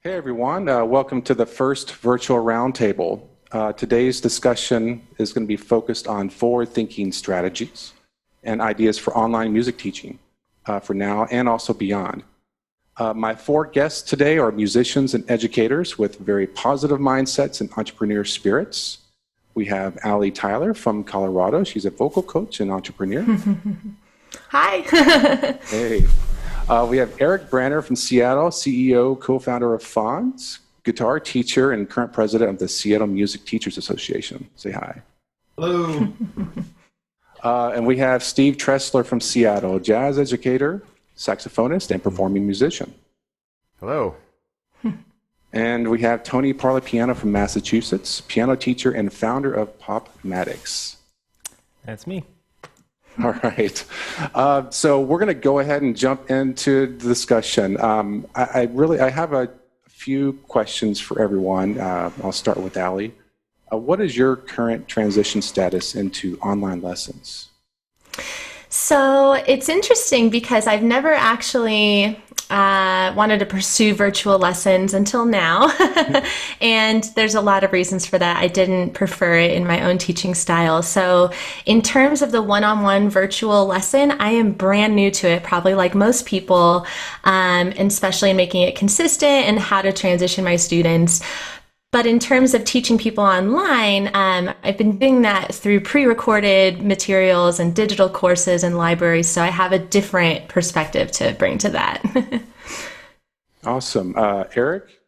Hey everyone, welcome to the first virtual roundtable. Today's discussion is going to be focused on forward-thinking strategies and ideas for online music teaching for now and also beyond. My four guests today are musicians and educators with very positive mindsets and entrepreneur spirits. We have Allie Tyler from Colorado. She's a vocal coach and entrepreneur. Hi. Hey. We have Eric Branner from Seattle, CEO, co-founder of Fonz, guitar teacher, and current president of the Seattle Music Teachers Association. Say hi. Hello. And we have Steve Treseler from Seattle, jazz educator, saxophonist, and performing musician. Hello. And we have Tony Parlapiano from Massachusetts, piano teacher and founder of Popmatics. That's me. All right. So we're going to go ahead and jump into the discussion. I have a few questions for everyone. I'll start with Allie. What is your current transition status into online lessons? So it's interesting because I've never actually wanted to pursue virtual lessons until now. And there's a lot of reasons for that. I didn't prefer it in my own teaching style. So in terms of the one-on-one virtual lesson, I am brand new to it, probably like most people, and especially in making it consistent and how to transition my students. But in terms of teaching people online, I've been doing that through pre-recorded materials and digital courses and libraries, so I have a different perspective to bring to that. Awesome. Eric?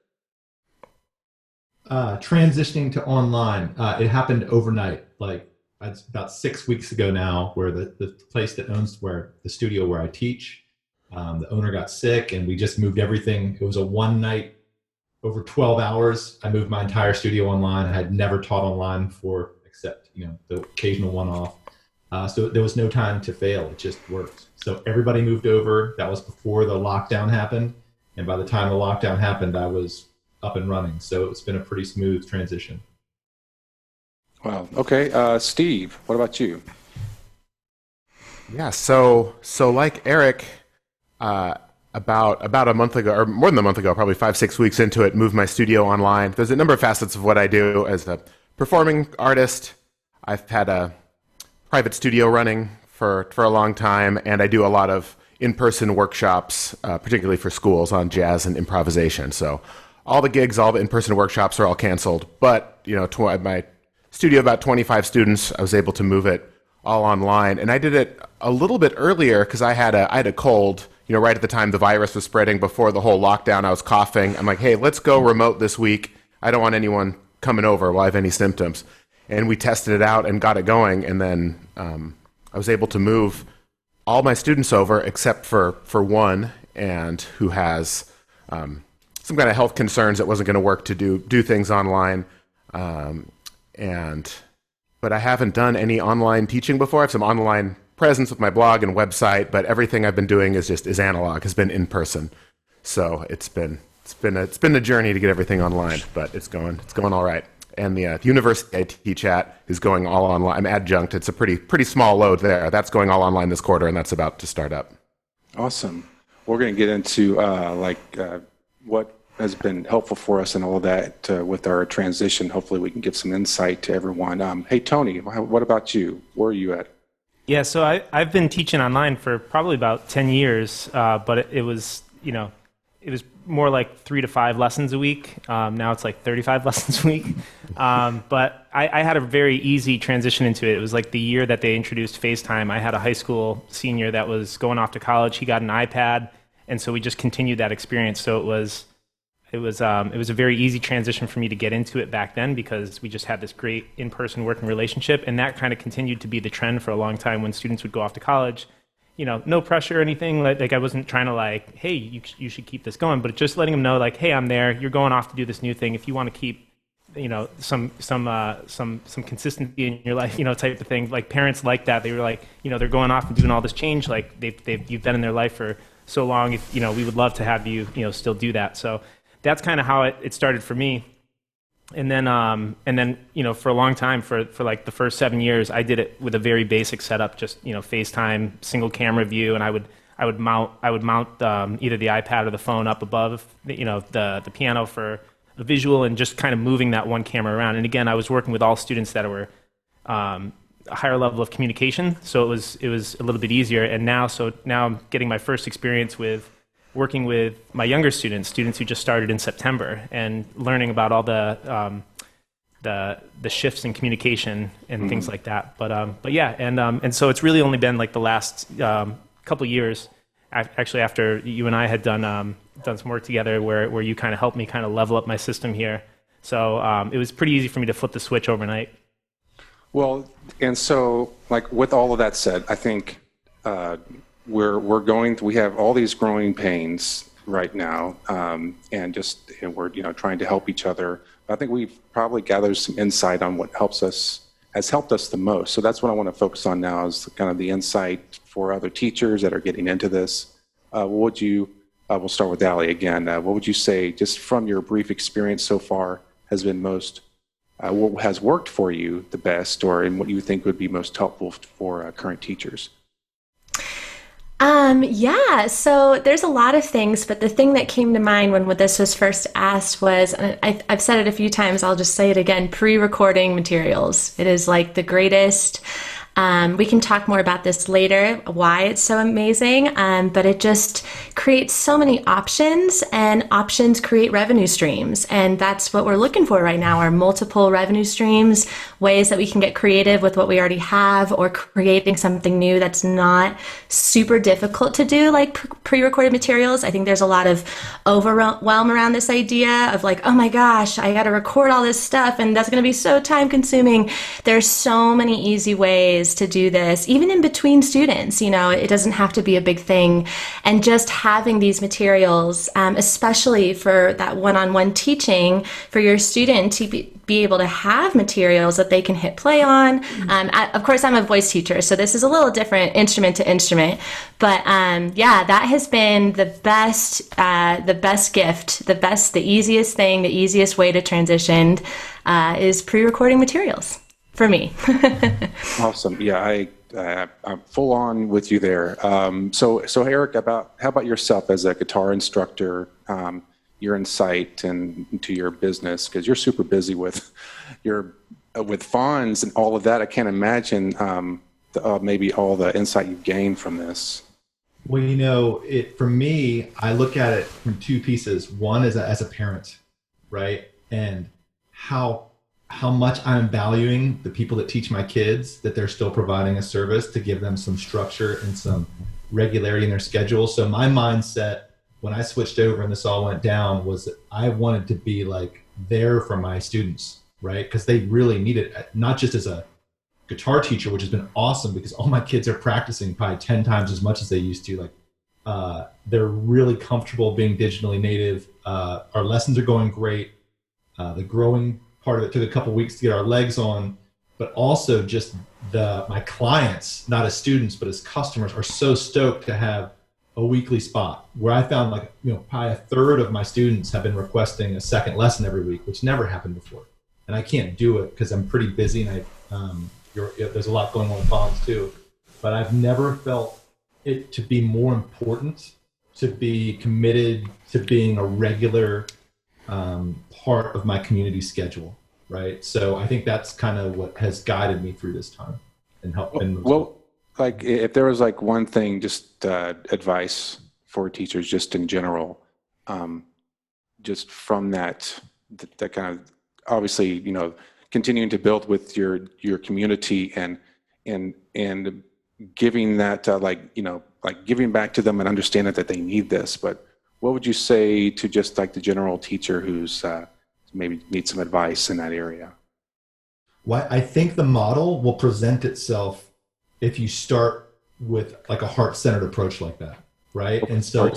Transitioning to online, it happened overnight. Like it's about 6 weeks ago now, where the place that owns where the studio where I teach, the owner got sick, and we just moved everything. It was a one night. Over 12 hours, I moved my entire studio online. I had never taught online before, except the occasional one-off. So there was no time to fail. It just worked. So everybody moved over. That was before the lockdown happened. And by the time the lockdown happened, I was up and running. So it's been a pretty smooth transition. Wow. Okay. Steve, what about you? Yeah. So like Eric, about a month ago, or more than a month ago, probably 5-6 weeks into it, moved my studio online. There's a number of facets of what I do as a performing artist. I've had a private studio running for a long time, and I do a lot of in-person workshops, particularly for schools on jazz and improvisation. So all the gigs, all the in-person workshops are all canceled. But my studio, about 25 students, I was able to move it all online, and I did it a little bit earlier because I had a cold. Right at the time the virus was spreading, before the whole lockdown, I was coughing. I'm like, hey, let's go remote this week. I don't want anyone coming over while I have any symptoms. And we tested it out and got it going. And then I was able to move all my students over except for one, and who has some kind of health concerns that wasn't going to work to do things online. But I haven't done any online teaching before. I have some online presence with my blog and website, but everything I've been doing is analog, has been in person. So it's been a journey to get everything online, but it's going all right. And the university I teach at is going all online. I'm adjunct. It's a pretty small load there. That's going all online this quarter, and that's about to start up. Awesome. We're going to get into what has been helpful for us and all of that with our transition. Hopefully we can give some insight to everyone. Hey, Tony, what about you? Where are you at? Yeah, so I've been teaching online for probably about 10 years, but it was more like 3 to 5 lessons a week. Now it's like 35 lessons a week. But I had a very easy transition into it. It was like the year that they introduced FaceTime. I had a high school senior that was going off to college. He got an iPad, and so we just continued that experience. So it was a very easy transition for me to get into it back then, because we just had this great in-person working relationship, and that kind of continued to be the trend for a long time when students would go off to college. No pressure or anything. Like I wasn't trying to hey, you should keep this going, but just letting them know hey, I'm there. You're going off to do this new thing. If you want to keep some consistency in your life, type of thing. Like parents like that. They were they're going off and doing all this change. Like you've been in their life for so long. If we would love to have you still do that. So that's kind of how it started for me. And then for a long time, for like the first 7 years, I did it with a very basic setup, just FaceTime, single camera view, and I I would mount either the iPad or the phone up above, the piano for a visual, and just kind of moving that one camera around. And again, I was working with all students that were a higher level of communication, so it was a little bit easier. And now I'm getting my first experience with working with my younger students who just started in September, and learning about all the shifts in communication and things like that. But yeah, and so it's really only been like the last couple years, actually, after you and I had done some work together, where you kind of helped me kind of level up my system here. So it was pretty easy for me to flip the switch overnight. Well, and so like with all of that said, I think we have all these growing pains right now, and we're trying to help each other. I think we've probably gathered some insight on what has helped us the most. So that's what I want to focus on now, is kind of the insight for other teachers that are getting into this. We'll start with Allie again. What would you say, just from your brief experience so far, has been what has worked for you the best, or in what you think would be most helpful for current teachers? Yeah, so there's a lot of things, but the thing that came to mind when this was first asked was, and I've said it a few times, I'll just say it again, pre-recording materials. It is like the greatest. We can talk more about this later, why it's so amazing, but it just creates so many options, and options create revenue streams. And that's what we're looking for right now, are multiple revenue streams, ways that we can get creative with what we already have, or creating something new that's not super difficult to do, like pre-recorded materials. I think there's a lot of overwhelm around this idea of like, oh my gosh, I got to record all this stuff, and that's going to be so time consuming. There's so many easy ways to do this, even in between students. It doesn't have to be a big thing. And just having these materials, especially for that one-on-one teaching, for your student to be able to have materials that they can hit play on. Of course, I'm a voice teacher, so this is a little different instrument to instrument. But yeah, that has been the best gift, the easiest thing, the easiest way to transition is pre-recording materials. For me. Awesome. Yeah, I'm full on with you there. So Eric, how about yourself as a guitar instructor, your insight into your business, because you're super busy with funds and all of that. I can't imagine maybe all the insight you've gained from this. Well, for me, I look at it from two pieces. One is as a parent, right? And how much I'm valuing the people that teach my kids, that they're still providing a service to give them some structure and some regularity in their schedule. So my mindset when I switched over and this all went down was that I wanted to be like there for my students, right? Because they really need it, not just as a guitar teacher, which has been awesome because all my kids are practicing probably 10 times as much as they used to. Like they're really comfortable being digitally native. Our lessons are going great. The growing part of it took a couple weeks to get our legs on, but also just my clients, not as students, but as customers, are so stoked to have a weekly spot where I found probably a third of my students have been requesting a second lesson every week, which never happened before. And I can't do it because I'm pretty busy and there's a lot going on with bonds too. But I've never felt it to be more important to be committed to being a regular part of my community schedule, right? So I think that's kind of what has guided me through this time and helped. Well, like if there was like one thing, just advice for teachers, just in general, just from that kind of obviously, continuing to build with your community and giving that giving back to them and understanding that they need this. But what would you say to just like the general teacher who's maybe needs some advice in that area? Well, I think the model will present itself if you start with like a heart-centered approach like that, right? And so,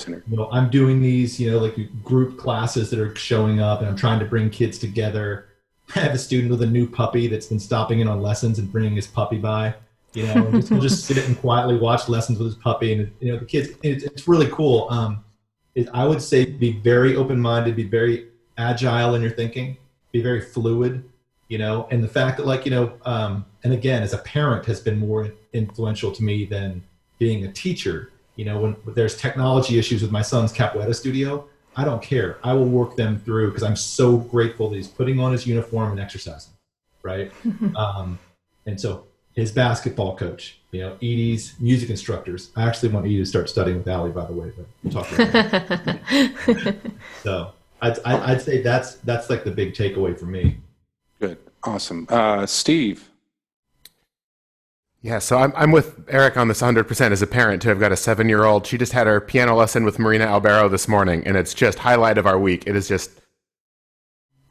I'm doing these, like group classes that are showing up, and I'm trying to bring kids together. I have a student with a new puppy that's been stopping in on lessons and bringing his puppy by, and we'll just sit and quietly watch lessons with his puppy, and the kids. It's really cool. I would say be very open-minded, be very agile in your thinking, be very fluid, and the fact that and again, as a parent has been more influential to me than being a teacher, You know, when there's technology issues with my son's capoeira studio, I don't care. I will work them through because I'm so grateful that he's putting on his uniform and exercising, right? And so his basketball coach, you know, Edie's music instructors. I actually want Edie to start studying with Allie, by the way, but we'll talk about that. So I'd say that's like the big takeaway for me. Good. Awesome. Steve. Yeah, so I'm with Eric on this 100% as a parent too. I've got a 7-year-old. She just had her piano lesson with Marina Albero this morning, and it's just highlight of our week. It is just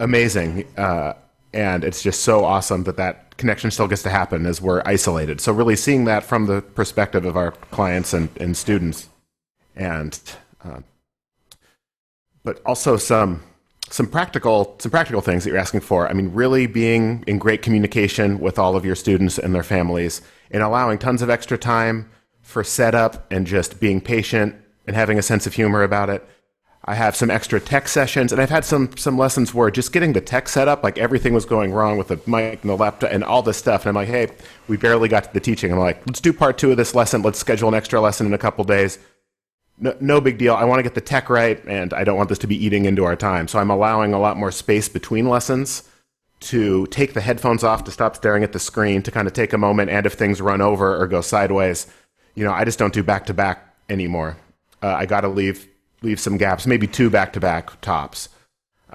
amazing, and it's just so awesome that connection still gets to happen as we're isolated. So really seeing that from the perspective of our clients and students, and but also some practical things that you're asking for. I mean, really being in great communication with all of your students and their families, and allowing tons of extra time for setup and just being patient and having a sense of humor about it. I have some extra tech sessions, and I've had some lessons where just getting the tech set up, like everything was going wrong with the mic and the laptop and all this stuff. And I'm like, hey, we barely got to the teaching. I'm like, let's do part 2 of this lesson. Let's schedule an extra lesson in a couple days. No big deal. I want to get the tech right, and I don't want this to be eating into our time. So I'm allowing a lot more space between lessons to take the headphones off, to stop staring at the screen, to kind of take a moment, and if things run over or go sideways, you know, I just don't do back-to-back anymore. I got to leave some gaps, maybe 2 back-to-back tops.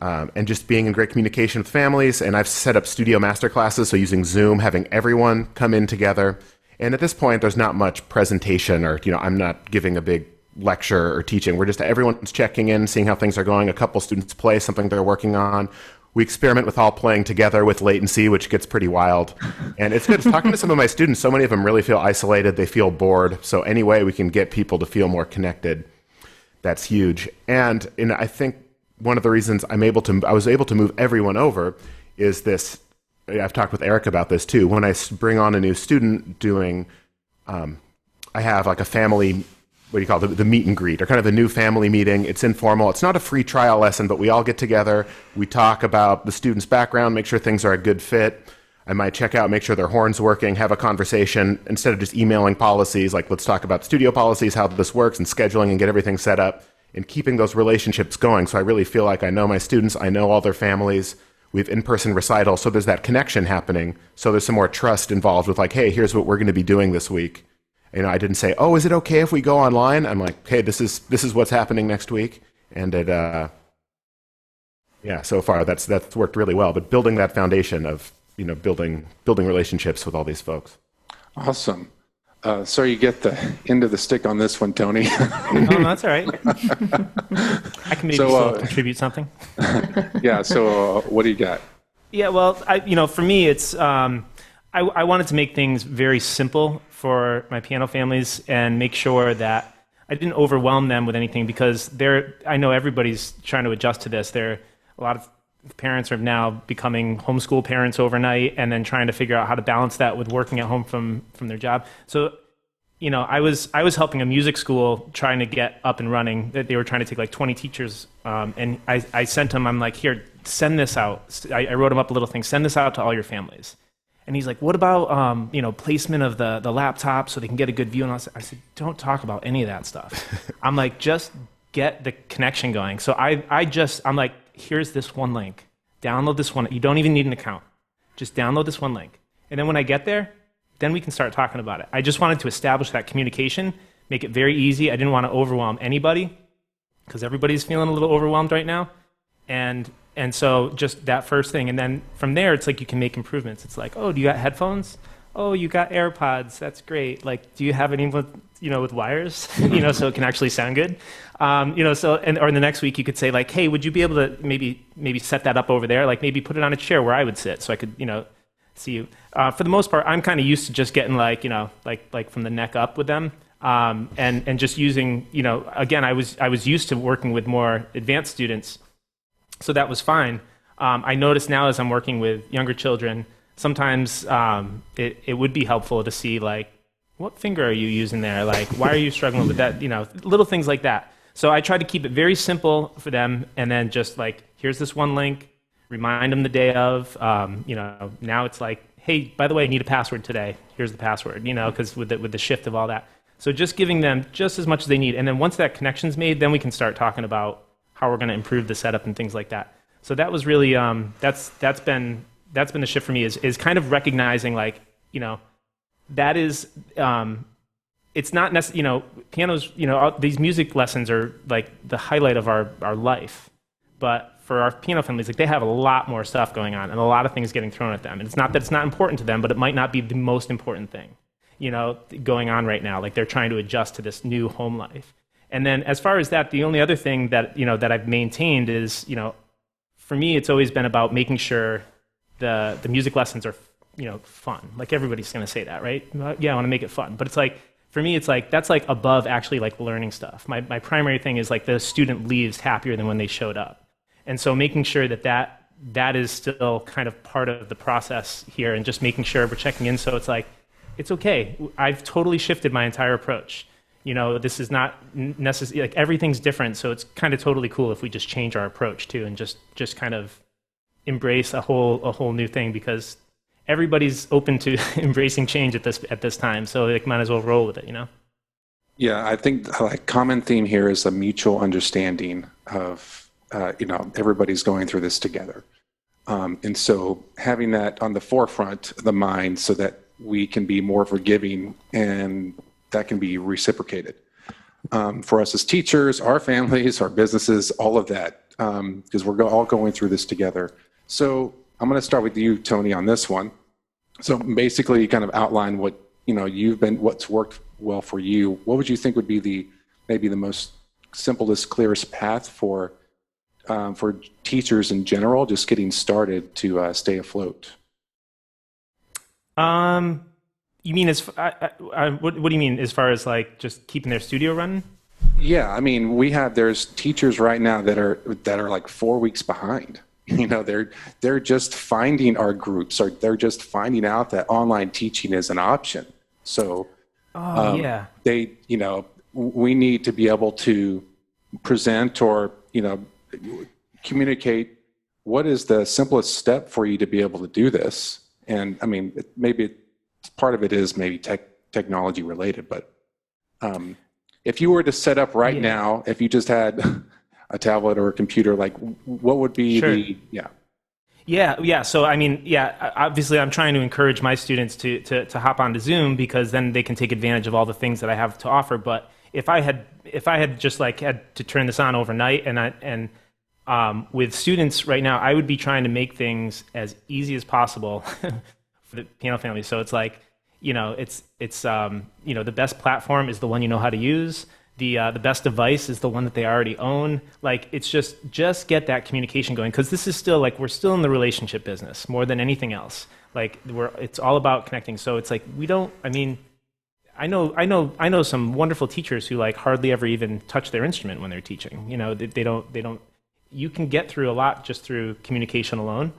And just being in great communication with families. And I've set up studio master classes, so using Zoom, having everyone come in together. And at this point, there's not much presentation, or, you know, I'm not giving a big lecture or teaching. We're just, everyone's checking in, seeing how things are going. A couple students play something they're working on. We experiment with all playing together with latency, which gets pretty wild. And it's good. Talking to some of my students, so many of them really feel isolated. They feel bored. So any way we can get people to feel more connected, that's huge. And I think one of the reasons I was able to move everyone over is this. I've talked with Eric about this too. When I bring on a new student doing, I have like a family, what do you call it, the meet and greet, or kind of a new family meeting. It's informal. It's not a free trial lesson, but we all get together. We talk about the student's background, make sure things are a good fit. I might check out, make sure their horn's working, have a conversation instead of just emailing policies. Like, let's talk about studio policies, how this works, and scheduling, and get everything set up, and keeping those relationships going. So I really feel like I know my students, I know all their families. We have in-person recitals, so there's that connection happening. So there's some more trust involved with like, hey, here's what we're going to be doing this week. You know, I didn't say, oh, is it okay if we go online? I'm like, hey, this is what's happening next week. And it, yeah, so far that's worked really well. But building that foundation of, you know, building relationships with all these folks. Awesome. So you get the end of the stick on this one, Tony. Oh, no, that's all right. I can maybe still contribute something. Yeah. So what do you got? Yeah. Well, for me, it's I wanted to make things very simple for my piano families and make sure that I didn't overwhelm them with anything, because I know everybody's trying to adjust to this. A lot of parents are now becoming homeschool parents overnight, and then trying to figure out how to balance that with working at home from their job. So, you know, I was helping a music school trying to get up and running. That they were trying to take like 20 teachers, and I sent them. I'm like, here, send this out. I wrote him up a little thing. Send this out to all your families. And he's like, what about placement of the laptop so they can get a good view? And I said, don't talk about any of that stuff. I'm like, just get the connection going. So I'm like, here's this one link. Download this one. You don't even need an account. Just download this one link. And then when I get there, then we can start talking about it. I just wanted to establish that communication, make it very easy. I didn't want to overwhelm anybody, because everybody's feeling a little overwhelmed right now. And so just that first thing. And then from there, it's like you can make improvements. It's like, oh, do you got headphones? Oh, you got AirPods. That's great. Like, do you have any with wires, so it can actually sound good? Or in the next week, you could say like, hey, would you be able to maybe set that up over there? Like maybe put it on a chair where I would sit so I could, see you. For the most part, I'm kind of used to just getting like from the neck up with them. And just using, again, I was used to working with more advanced students. So that was fine. I notice now as I'm working with younger children, sometimes it would be helpful to see like, what finger are you using there? Like, why are you struggling with that? Little things like that. So I try to keep it very simple for them, and then just like, here's this one link, remind them the day of. Now it's like, hey, by the way, I need a password today. Here's the password. Because with the shift of all that. So just giving them just as much as they need. And then once that connection's made, then we can start talking about how we're going to improve the setup and things like that. So that was really, that's been the shift for me is kind of recognizing like, that is, it's not necessarily, pianos, these music lessons are like the highlight of our life. But for our piano families, like they have a lot more stuff going on and a lot of things getting thrown at them. And it's not that it's not important to them, but it might not be the most important thing, going on right now. Like they're trying to adjust to this new home life. And then as far as that, the only other thing that, that I've maintained is, for me, it's always been about making sure the music lessons are, fun. Like everybody's going to say that, right? Yeah, I want to make it fun. But it's like, for me, it's like, that's like above actually like learning stuff. My primary thing is like the student leaves happier than when they showed up. And so making sure that is still kind of part of the process here and just making sure we're checking in. So it's like, it's okay. I've totally shifted my entire approach. This is not necessarily, like everything's different. So it's kind of totally cool if we just change our approach too and just kind of embrace a whole new thing, because everybody's open to embracing change at this time. So like might as well roll with it, Yeah, I think like common theme here is a mutual understanding of, everybody's going through this together. And so having that on the forefront of the mind so that we can be more forgiving and that can be reciprocated. For us as teachers, our families, our businesses, all of that, because we're all going through this together. So I'm going to start with you, Tony, on this one. So basically you kind of outline what, what's worked well for you. What would you think would be maybe the most simplest, clearest path for teachers in general, just getting started to stay afloat? You mean what do you mean as far as like just keeping their studio running? Yeah, I mean, there's teachers right now that are like 4 weeks behind. They're just finding our groups, or they're just finding out that online teaching is an option. So we need to be able to present or communicate what is the simplest step for you to be able to do this. And I mean, maybe part of it is maybe technology related, but if you were to set up right now, if you just had a tablet or a computer, like what would be Yeah. So I mean, obviously I'm trying to encourage my students to hop onto Zoom, because then they can take advantage of all the things that I have to offer. But if I had just like had to turn this on overnight and with students right now, I would be trying to make things as easy as possible for the piano family. So it's like, it's the best platform is the one you know how to use. The best device is the one that they already own. Like, it's just get that communication going, because this is still like, we're still in the relationship business more than anything else. Like it's all about connecting. So it's like, I know some wonderful teachers who like hardly ever even touch their instrument when they're teaching. They don't. You can get through a lot just through communication alone.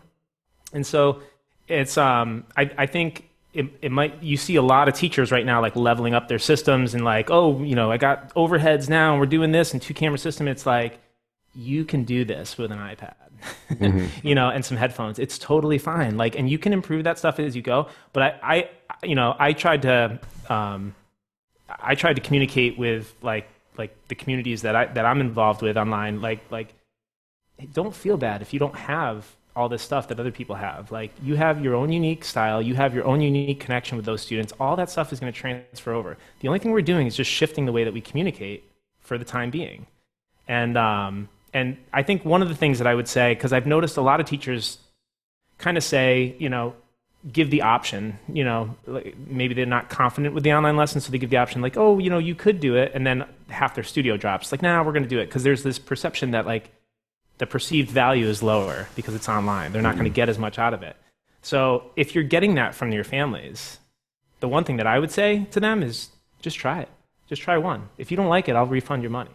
And so it's I think it might, you see a lot of teachers right now like leveling up their systems and like, I got overheads now and we're doing this and 2-camera system. It's like, you can do this with an iPad, and some headphones. It's totally fine. Like, and you can improve that stuff as you go. But I tried to communicate with like the communities that I'm involved with online. Like, don't feel bad if you don't have all this stuff that other people have. Like, you have your own unique style, you have your own unique connection with those students. All that stuff is going to transfer over. The only thing we're doing is just shifting the way that we communicate for the time being. And I think one of the things that I would say, because I've noticed a lot of teachers kind of say, give the option, like maybe they're not confident with the online lesson, so they give the option like, you could do it, and then half their studio drops. Like, we're going to do it, because there's this perception that like the perceived value is lower because it's online. They're not going to get as much out of it. So if you're getting that from your families, the one thing that I would say to them is just try it. Just try one. If you don't like it, I'll refund your money.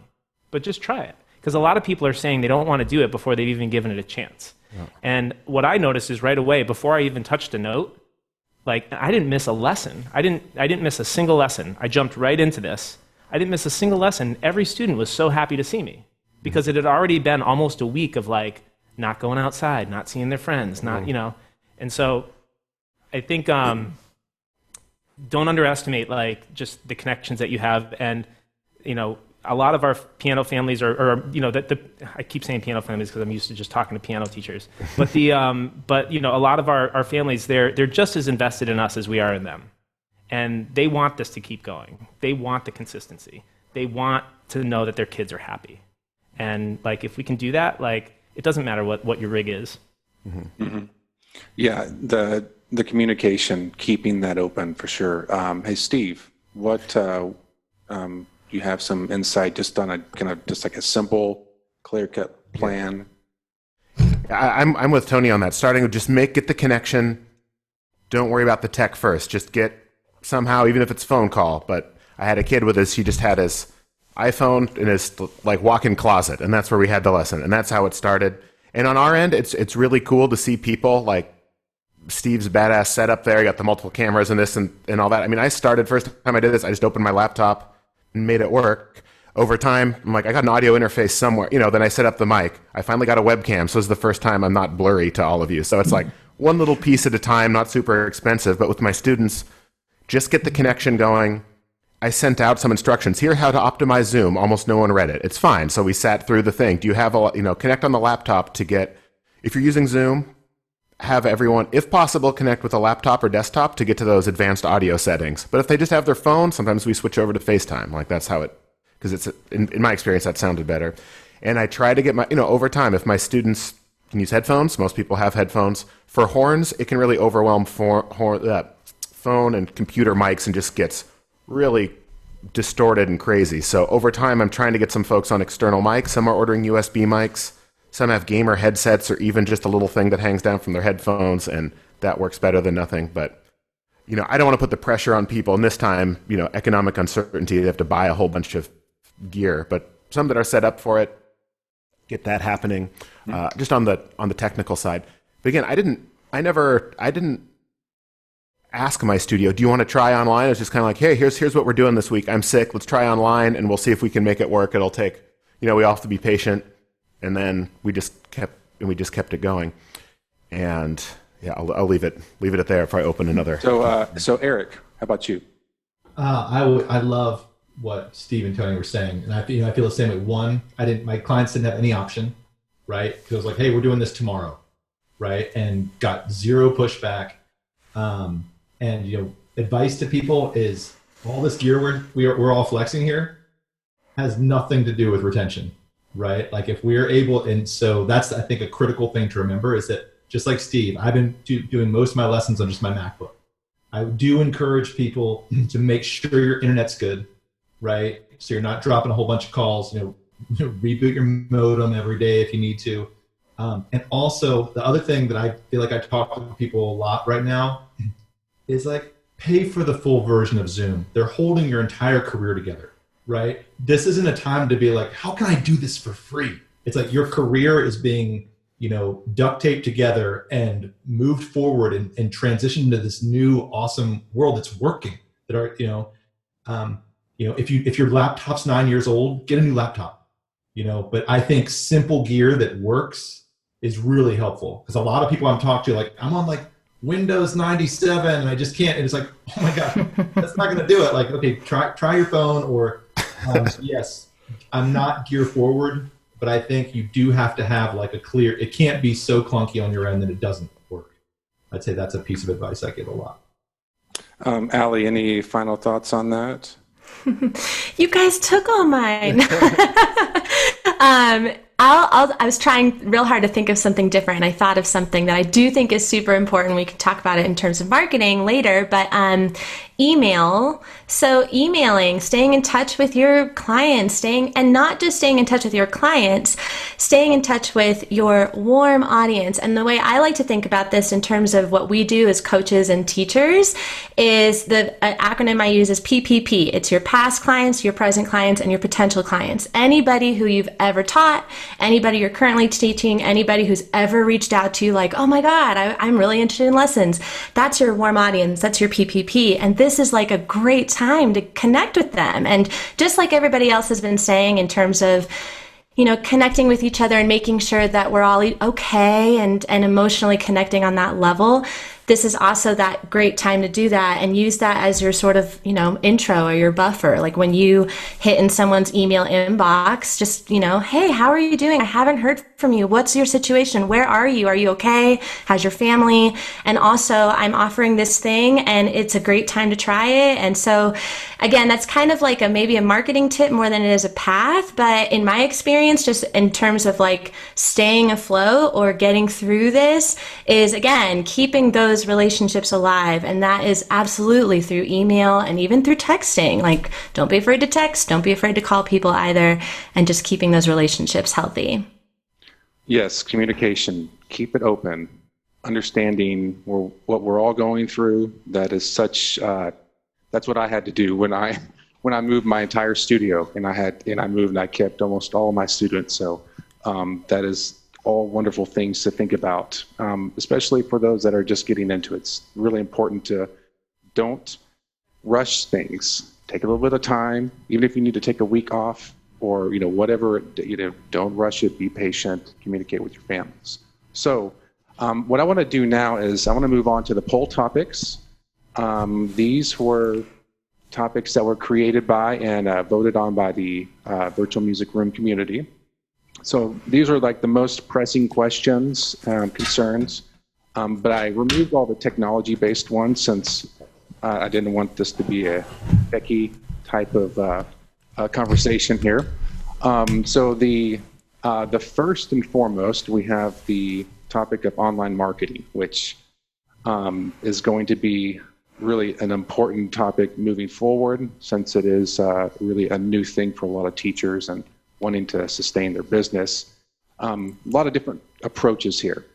But just try it. Because a lot of people are saying they don't want to do it before they've even given it a chance. Yeah. And what I noticed is right away, before I even touched a note, like, I didn't miss a lesson. I didn't miss a single lesson. I jumped right into this. I didn't miss a single lesson. Every student was so happy to see me, because it had already been almost a week of like not going outside, not seeing their friends, and so I think don't underestimate like just the connections that you have. And, you know, a lot of our piano families are you know, I keep saying piano families because I'm used to just talking to piano teachers. But but you know, a lot of our families, they're just as invested in us as we are in them, and they want this to keep going. They want the consistency. They want to know that their kids are happy, and like if we can do that, like it doesn't matter what your rig is. Mm-hmm. Mm-hmm. Yeah, the communication, keeping that open for sure. Hey, Steve, what you have some insight just on a kind of just like a simple, clear-cut plan? I'm with Tony on that. Starting with just get the connection. Don't worry about the tech first. Just get somehow, even if it's phone call. But I had a kid with he just had his iPhone in his like walk-in closet, and that's where we had the lesson, and that's how it started. And on our end, it's really cool to see people like Steve's badass setup there. You got the multiple cameras and this and all that. I mean, first time I did this, I just opened my laptop and made it work. Over time, I'm like, I got an audio interface somewhere. You know, then I set up the mic. I finally got a webcam, so this is the first time I'm not blurry to all of you. So it's like one little piece at a time, not super expensive. But with my students, just get the connection going. I sent out some instructions. Here, how to optimize Zoom. Almost no one read it. It's fine. So we sat through the thing. Do you have connect on the laptop to get, if you're using Zoom, have everyone, if possible, connect with a laptop or desktop to get to those advanced audio settings. But if they just have their phone, sometimes we switch over to FaceTime. Like that's how it, because it's, in my experience, that sounded better. And I try to get over time, if my students can use headphones, most people have headphones. For horns, it can really overwhelm phone and computer mics and just gets really distorted and crazy. So over time, I'm trying to get some folks on external mics. Some are ordering USB mics. Some have gamer headsets or even just a little thing that hangs down from their headphones, and that works better than nothing. But, I don't want to put the pressure on people. And this time, economic uncertainty, they have to buy a whole bunch of gear. But some that are set up for it, get that happening. Just on the technical side. But again, I didn't ask my studio, do you want to try online? It's just kind of like, hey, here's what we're doing this week. I'm sick. Let's try online, and we'll see if we can make it work. It'll take, we all have to be patient. And then we just kept it going. And yeah, I'll leave it at there if I open another. So Eric, how about you? I love what Steve and Tony were saying, and I feel the same way. One, my clients didn't have any option, right? Because it was like, hey, we're doing this tomorrow, right? And got zero pushback. And advice to people is all this gear we're all flexing here has nothing to do with retention, right? Like if we're able, and so that's I think a critical thing to remember is that just like Steve, I've been doing most of my lessons on just my MacBook. I do encourage people to make sure your internet's good, right? So you're not dropping a whole bunch of calls. Reboot your modem every day if you need to. And also the other thing that I feel like I talk to people a lot right now is like pay for the full version of Zoom. They're holding your entire career together, right? This isn't a time to be like, how can I do this for free? It's like your career is being, duct taped together and moved forward and transitioned to this new awesome world that's working. That are, if your laptop's 9 years old, get a new laptop. But I think simple gear that works is really helpful because a lot of people I'm talking to, like I'm on like Windows 97 and I just can't. And it's like, oh my God, that's not going to do it. Like, okay, try your phone or yes, I'm not gear forward, but I think you do have to have like it can't be so clunky on your end that it doesn't work. I'd say that's a piece of advice I give a lot. Allie, any final thoughts on that? You guys took all mine. I was trying real hard to think of something different, and I thought of something that I do think is super important. We can talk about it in terms of marketing later, but email. So emailing, staying in touch with your clients, and not just staying in touch with your clients, staying in touch with your warm audience. And the way I like to think about this in terms of what we do as coaches and teachers is the acronym I use is PPP. It's your past clients, your present clients, and your potential clients. Anybody who you've ever taught, anybody you're currently teaching, anybody who's ever reached out to you like, oh my God, I'm really interested in lessons. That's your warm audience. That's your PPP. And this is like a great time to connect with them. And just like everybody else has been saying in terms of, connecting with each other and making sure that we're all okay and emotionally connecting on that level, this is also that great time to do that and use that as your sort of, intro or your buffer. Like when you hit in someone's email inbox, just, hey, how are you doing? I haven't heard from you. What's your situation? Where are you? Are you okay? How's your family? And also, I'm offering this thing and it's a great time to try it. And so, again, that's kind of like maybe a marketing tip more than it is a path. But in my experience, just in terms of like staying afloat or getting through this is, again, keeping those relationships alive. And that is absolutely through email and even through texting. Like, don't be afraid to text. Don't be afraid to call people either. And just keeping those relationships healthy. Yes, communication. Keep it open. Understanding what we're all going through. That is such. That's what I had to do when I moved my entire studio, and I moved and I kept almost all of my students. So that is all wonderful things to think about, especially for those that are just getting into it. It's really important to don't rush things. Take a little bit of time, even if you need to take a week off or whatever. Don't rush it. Be patient. Communicate with your families. So what I want to do now is I want to move on to the poll topics. These were topics that were created by and voted on by the virtual music room community. So these are like the most pressing questions, concerns, but I removed all the technology-based ones since I didn't want this to be a techie type of conversation here. So the first and foremost, we have the topic of online marketing, which is going to be really an important topic moving forward, since it is really a new thing for a lot of teachers and wanting to sustain their business. A lot of different approaches here.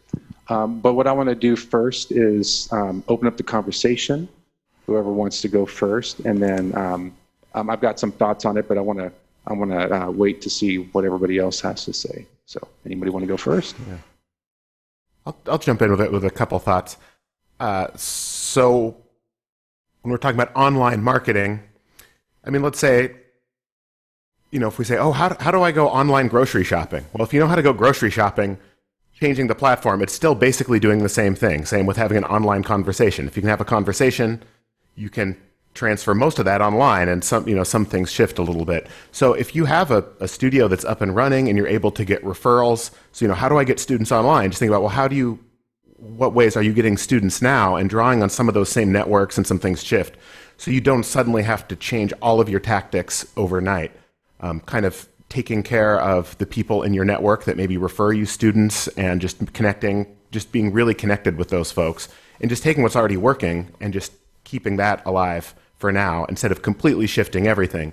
But what I want to do first is open up the conversation, whoever wants to go first, and then I've got some thoughts on it, but I want to wait to see what everybody else has to say. So, anybody want to go first? Yeah. I'll jump in with a couple thoughts. So, when we're talking about online marketing, I mean, let's say, if we say, oh, how do I go online grocery shopping? Well, if you know how to go grocery shopping, changing the platform, it's still basically doing the same thing. Same with having an online conversation. If you can have a conversation, you can transfer most of that online, and some things shift a little bit. So if you have a studio that's up and running and you're able to get referrals, so how do I get students online? Just think about, well, what ways are you getting students now, and drawing on some of those same networks, and some things shift. So you don't suddenly have to change all of your tactics overnight. Kind of taking care of the people in your network that maybe refer you students, and just being really connected with those folks, and just taking what's already working and just keeping that alive for now, instead of completely shifting everything.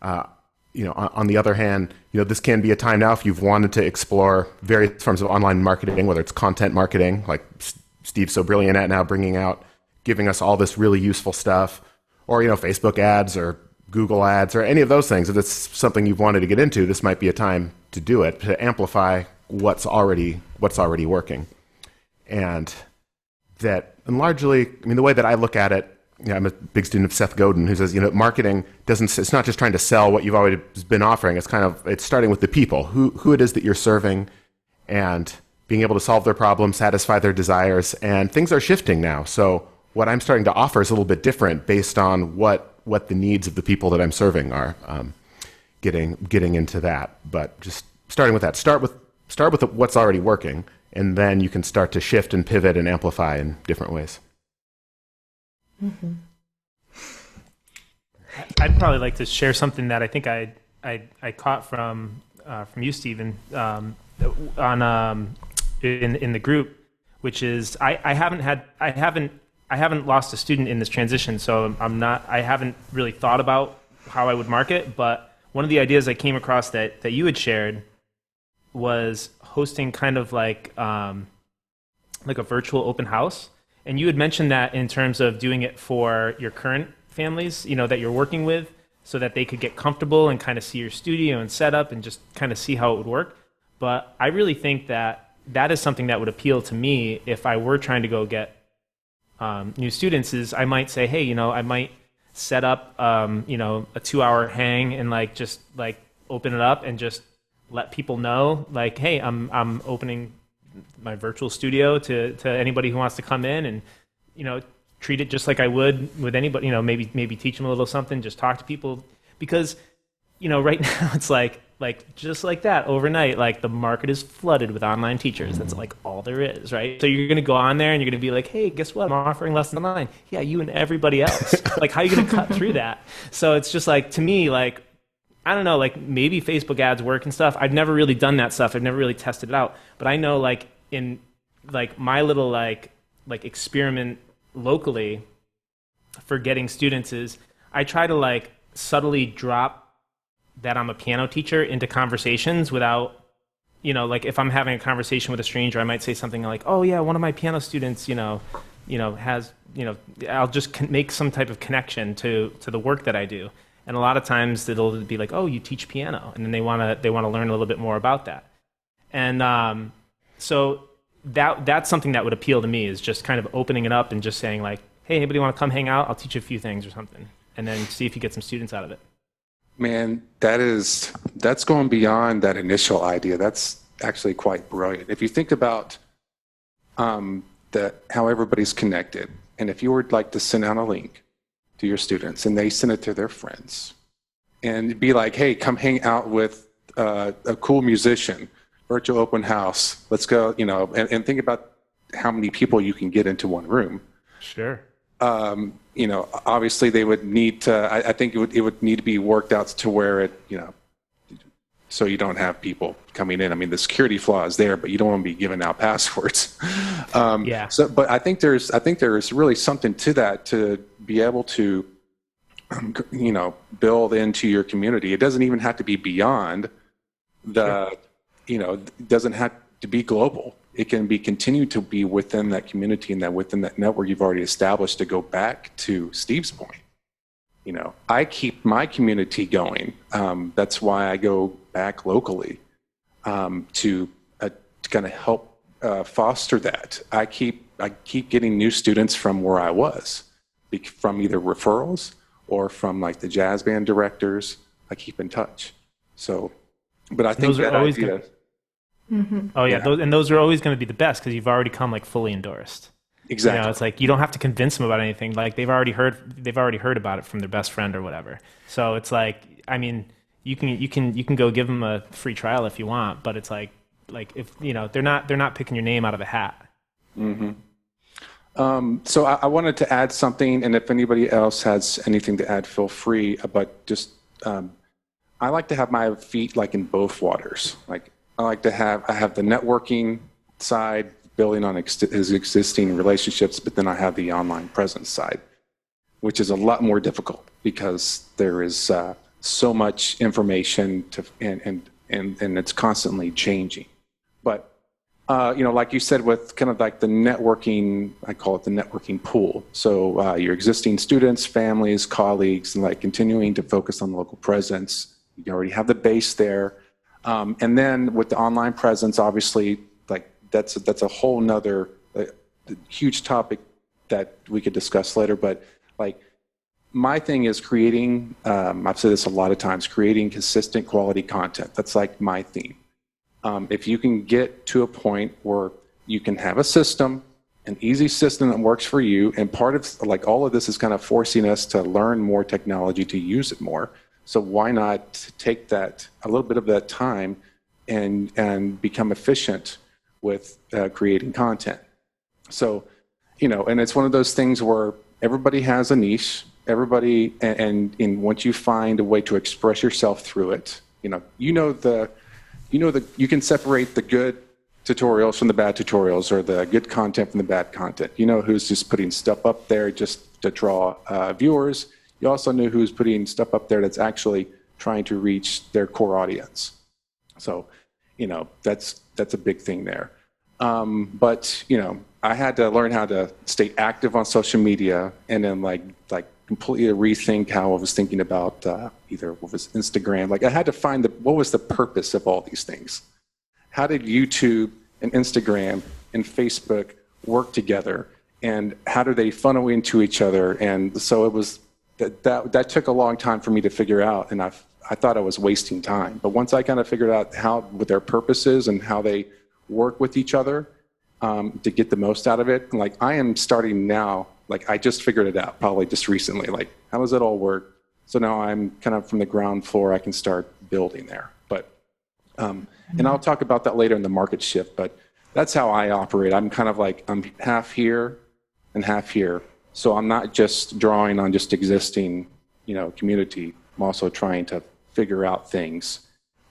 On the other hand, this can be a time now if you've wanted to explore various forms of online marketing, whether it's content marketing, like Steve's so brilliant at now, giving us all this really useful stuff, or Facebook ads or Google ads or any of those things. If it's something you've wanted to get into, this might be a time to do it, to amplify what's already working. And largely, the way that I look at it, I'm a big student of Seth Godin, who says, marketing it's not just trying to sell what you've already been offering. It's starting with the people, who it is that you're serving, and being able to solve their problems, satisfy their desires. And things are shifting now. So what I'm starting to offer is a little bit different based on what the needs of the people that I'm serving are. Getting into that, but just starting with that. Start with what's already working, and then you can start to shift and pivot and amplify in different ways. Mm-hmm. I'd probably like to share something that I think I caught from you, Stephen, in the group, which is I haven't lost a student in this transition, so I haven't really thought about how I would market. But one of the ideas I came across that you had shared was hosting kind of like a virtual open house. And you had mentioned that in terms of doing it for your current families, that you're working with, so that they could get comfortable and kind of see your studio and setup and just kind of see how it would work. But I really think that is something that would appeal to me if I were trying to go get new students. Is I might say, hey, I might set up, a 2-hour hang and just open it up and just let people know, hey, I'm opening my virtual studio to anybody who wants to come in, and treat it just like I would with anybody, maybe teach them a little something, just talk to people, because, right now it's like just like that overnight, like the market is flooded with online teachers. That's like all there is, right? So you're going to go on there and you're going to be like, hey, guess what? I'm offering lessons online. Yeah, you and everybody else. Like, how are you going to cut through that? So it's just like, to me, like, I don't know, like maybe Facebook ads work and stuff. I've never really done that stuff. I've never really tested it out. But I know, like, in like my little like experiment locally for getting students is I try to like subtly drop that I'm a piano teacher into conversations without, like if I'm having a conversation with a stranger, I might say something like, oh yeah, one of my piano students, has, I'll just make some type of connection to the work that I do. And a lot of times it'll be like, oh, you teach piano. And then they want to learn a little bit more about that. And so that's something that would appeal to me, is just kind of opening it up and just saying like, hey, anybody want to come hang out? I'll teach you a few things or something. And then see if you get some students out of it. Man, that's going beyond that initial idea. That's actually quite brilliant. If you think about how everybody's connected, and if you were like to send out a link to your students and they send it to their friends and be like, hey, come hang out with a cool musician, virtual open house, let's go, and think about how many people you can get into one room. Sure. Obviously they would need to, I think it would need to be worked out to where it, so you don't have people coming in. I mean, the security flaw is there, but you don't want to be giving out passwords. Yeah. So, but I think there's really something to that, to be able to, build into your community. It doesn't even have to be beyond the, it doesn't have to be global. It can be continued to be within that community and within that network you've already established. To go back to Steve's point, I keep my community going. That's why I go back locally to kind of help foster that. I keep getting new students from where I was, from either referrals or from like the jazz band directors. I keep in touch. So, but I think that idea. Mm-hmm. Oh yeah, those are always going to be the best because you've already come like fully endorsed. Exactly. It's like you don't have to convince them about anything. Like they've already heard about it from their best friend or whatever. So it's like, I mean, you can go give them a free trial if you want, but it's like if they're not picking your name out of a hat. Mm-hmm. So I wanted to add something, and if anybody else has anything to add, feel free. But just I like to have my feet like in both waters. Like I have the networking side, building on his existing relationships, but then I have the online presence side, which is a lot more difficult because there is so much information and it's constantly changing. But like you said, with kind of like the networking, I call it the networking pool. So your existing students, families, colleagues, and like continuing to focus on local presence. You already have the base there. And then with the online presence, obviously, like that's a whole nother huge topic that we could discuss later. But like my thing is creating, I've said this a lot of times, creating consistent quality content. That's like my theme. If you can get to a point where you can have a system, an easy system that works for you, and part of like all of this is kind of forcing us to learn more technology to use it more. So why not take that, a little bit of that time and become efficient with creating content? So, and it's one of those things where everybody has a niche, everybody, and once you find a way to express yourself through it, you can separate the good tutorials from the bad tutorials, or the good content from the bad content. You know who's just putting stuff up there just to draw viewers. You also know who's putting stuff up there that's actually trying to reach their core audience. So, that's a big thing there. But I had to learn how to stay active on social media, and then like completely rethink how I was thinking about either what was Instagram. Like I had to find what was the purpose of all these things. How did YouTube and Instagram and Facebook work together, and how do they funnel into each other? And so it was that took a long time for me to figure out, and I thought I was wasting time. But once I kind of figured out what their purpose is and how they work with each other, to get the most out of it. Like I am starting now, like I just figured it out probably just recently, like how does it all work? So now I'm kind of from the ground floor, I can start building there. But, and I'll talk about that later in the market shift, but that's how I operate. I'm kind of like, I'm half here and half here. So I'm not just drawing on just existing, community. I'm also trying to figure out things.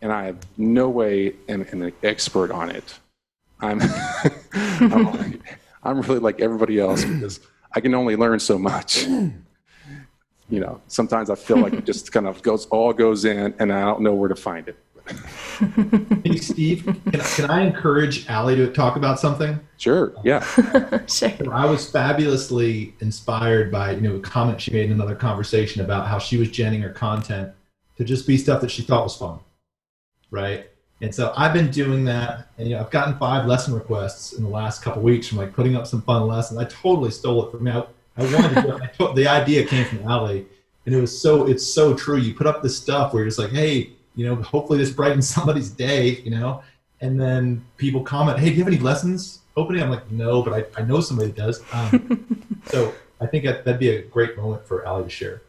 And I have no way am an expert on it. I'm I'm really like everybody else because I can only learn so much. Sometimes I feel like it just kind of goes in, and I don't know where to find it. Hey, Steve, can I encourage Allie to talk about something? Sure. Yeah. Sure. I was fabulously inspired by a comment she made in another conversation about how she was genning her content to just be stuff that she thought was fun, right? And so I've been doing that, and I've gotten 5 lesson requests in the last couple of weeks from like putting up some fun lessons. I totally stole it from me. I wanted to do it. The idea came from Allie, and it's so true. You put up this stuff where you're just like, hey, hopefully this brightens somebody's day, and then people comment, hey, do you have any lessons opening? I'm like, no, but I know somebody does. So I think that'd be a great moment for Allie to share.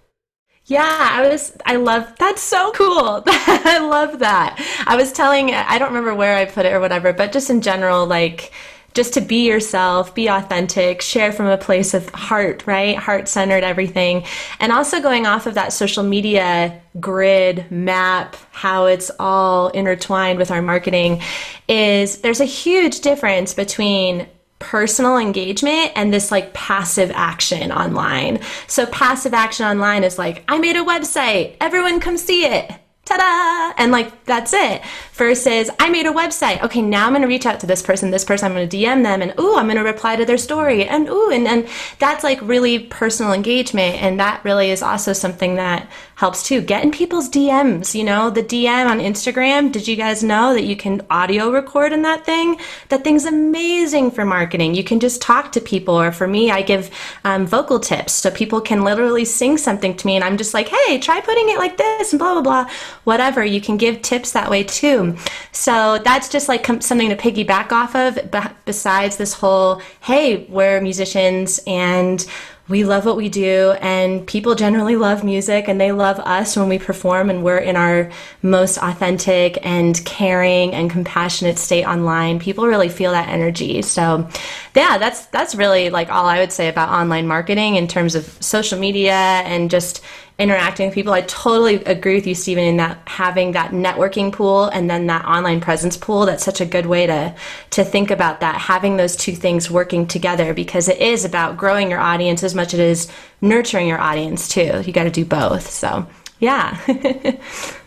Yeah, I love, that's so cool. I love that. I was telling, I don't remember where I put it or whatever, but just in general, like, just to be yourself, be authentic, share from a place of heart, right? Heart-centered everything. And also going off of that social media grid map, how it's all intertwined with our marketing, there's a huge difference between personal engagement and this like passive action online. So passive action online is like, I made a website, everyone come see it. Ta-da! And like, that's it. Versus, I made a website. Okay, now I'm going to reach out to this person, I'm going to DM them, and I'm going to reply to their story. And and that's like really personal engagement. And that really is also something that helps too. Get in people's DMs, the DM on Instagram. Did you guys know that you can audio record in that thing? That thing's amazing for marketing. You can just talk to people. Or for me, I give vocal tips. So people can literally sing something to me, and I'm just like, hey, try putting it like this, and blah, blah, blah. Whatever, you can give tips that way too. So that's just like something to piggyback off of, besides this whole, hey, we're musicians and we love what we do, and people generally love music and they love us when we perform and we're in our most authentic and caring and compassionate state online. People really feel that energy. So yeah, that's really like all I would say about online marketing in terms of social media and just interacting with people. I totally agree with you, Stephen, in that having that networking pool and then that online presence pool. That's such a good way to think about that, having those two things working together, because it is about growing your audience as much as it is nurturing your audience too. You got to do both. So yeah.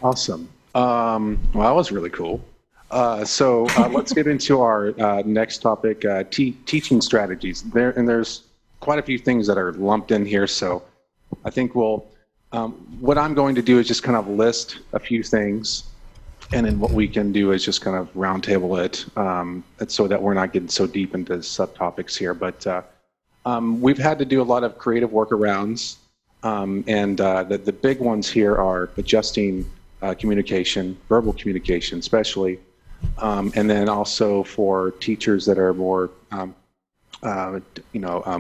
Awesome. Well, that was really cool. So let's get into our next topic, teaching strategies. There's quite a few things that are lumped in here. So I think what I'm going to do is just kind of list a few things, and then what we can do is just kind of roundtable it, so that we're not getting so deep into subtopics here. But we've had to do a lot of creative workarounds, and the big ones here are adjusting communication, verbal communication especially, and then also for teachers that are more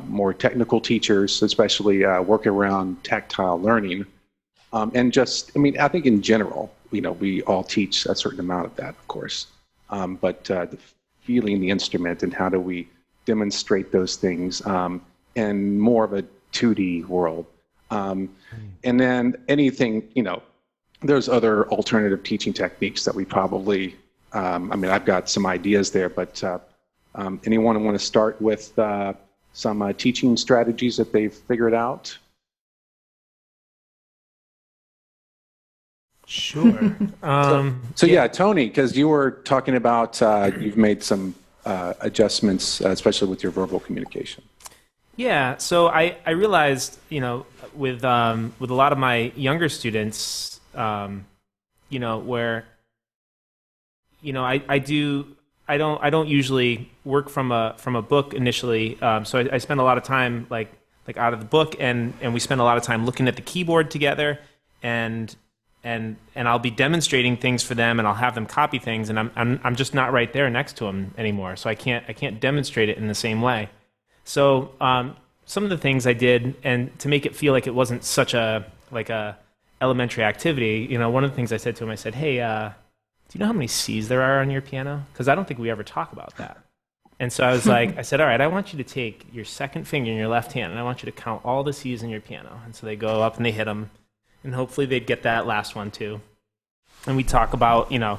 more technical teachers, especially work around tactile learning. And I think in general, we all teach a certain amount of that, of course. But feeling the instrument and how do we demonstrate those things in more of a 2D world. And then anything, there's other alternative teaching techniques that we probably, I've got some ideas there, but anyone want to start with some teaching strategies that they've figured out? Sure. So yeah, Tony, because you were talking about you've made some adjustments, especially with your verbal communication. Yeah. So I realized, with a lot of my younger students, where, I don't usually work from a book initially. So I spend a lot of time like out of the book, and we spend a lot of time looking at the keyboard together, and and I'll be demonstrating things for them, and I'll have them copy things, and I'm just not right there next to them anymore, so I can't demonstrate it in the same way. So some of the things I did, and to make it feel like it wasn't such a elementary activity, you know, one of the things I said to him, I said, hey, do you know how many C's there are on your piano? Because I don't think we ever talk about that. And so I was like, I said, all right, I want you to take your second finger in your left hand, and I want you to count all the C's in your piano. And so they go up and they hit them, and hopefully they'd get that last one too. And we talk about, you know,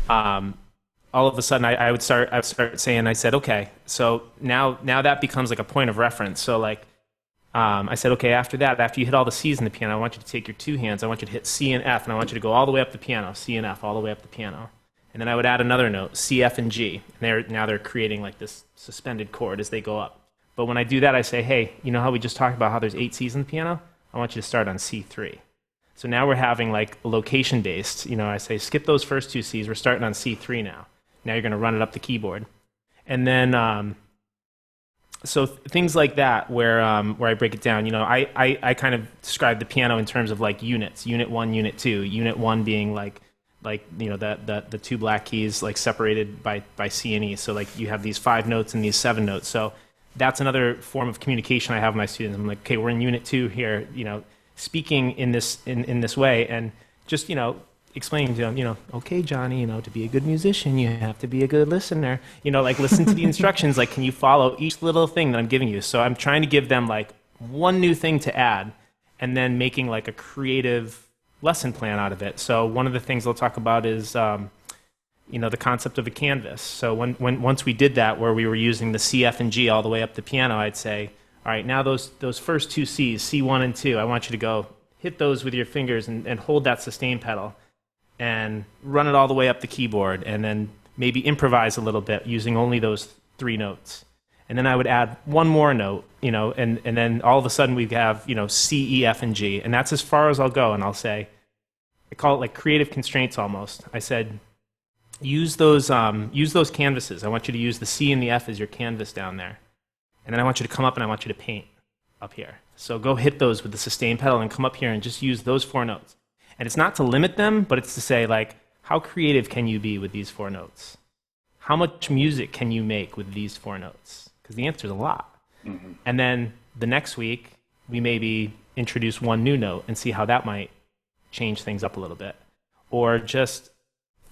all of a sudden I would start saying, I said, okay, so now that becomes like a point of reference. So like, I said, okay, after you hit all the C's in the piano, I want you to take your two hands, I want you to hit C and F, and I want you to go all the way up the piano, C and F, all the way up the piano. And then I would add another note, C, F, and G. And now they're creating like this suspended chord as they go up. But when I do that, I say, hey, you know how we just talked about how there's 8 C's in the piano? I want you to start on C3. So now we're having like location-based, you know, I say, skip those first 2 C's, we're starting on C3 now. Now you're going to run it up the keyboard. And then, so things like that where I break it down, you know, I kind of describe the piano in terms of like units, unit 1, unit 2, unit 1 being like, you know, the 2 black keys like separated by C and E. So like you have these 5 notes and these 7 notes. So that's another form of communication I have with my students. I'm like, okay, we're in unit 2 here, you know, speaking in this way, and just, you know, explaining to them, you know, okay, Johnny, you know, to be a good musician, you have to be a good listener, you know, like listen to the instructions, like can you follow each little thing that I'm giving you? So I'm trying to give them like one new thing to add, and then making like a creative lesson plan out of it. So one of the things they'll talk about is, you know, the concept of a canvas. So once we did that, where we were using the C, F, and G all the way up the piano, I'd say, all right, now those first 2 C's, C1 and 2, I want you to go hit those with your fingers and hold that sustain pedal and run it all the way up the keyboard, and then maybe improvise a little bit using only those 3 notes. And then I would add one more note, you know, and then all of a sudden we have, you know, C, E, F, and G. And that's as far as I'll go. And I'll say, I call it like creative constraints almost. I said, use those canvases. I want you to use the C and the F as your canvas down there. And then I want you to come up and I want you to paint up here. So go hit those with the sustain pedal and come up here and just use those 4 notes. And it's not to limit them, but it's to say, like, how creative can you be with these 4 notes? How much music can you make with these 4 notes? Because the answer is a lot. Mm-hmm. And then the next week, we maybe introduce one new note and see how that might change things up a little bit. Or just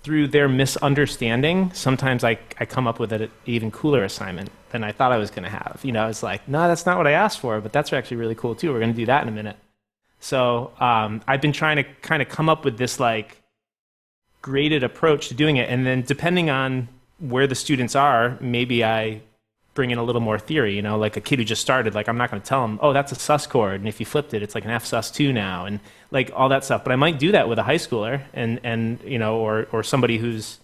through their misunderstanding, sometimes I come up with an even cooler assignment than I thought I was going to have. You know, it's like, no, that's not what I asked for, but that's actually really cool too. We're going to do that in a minute. So I've been trying to kind of come up with this like graded approach to doing it. And then depending on where the students are, maybe I bring in a little more theory, you know, like a kid who just started, like I'm not going to tell them, oh, that's a sus chord, and if you flipped it, it's like an F sus2 now, and like all that stuff. But I might do that with a high schooler, and you know, or somebody who's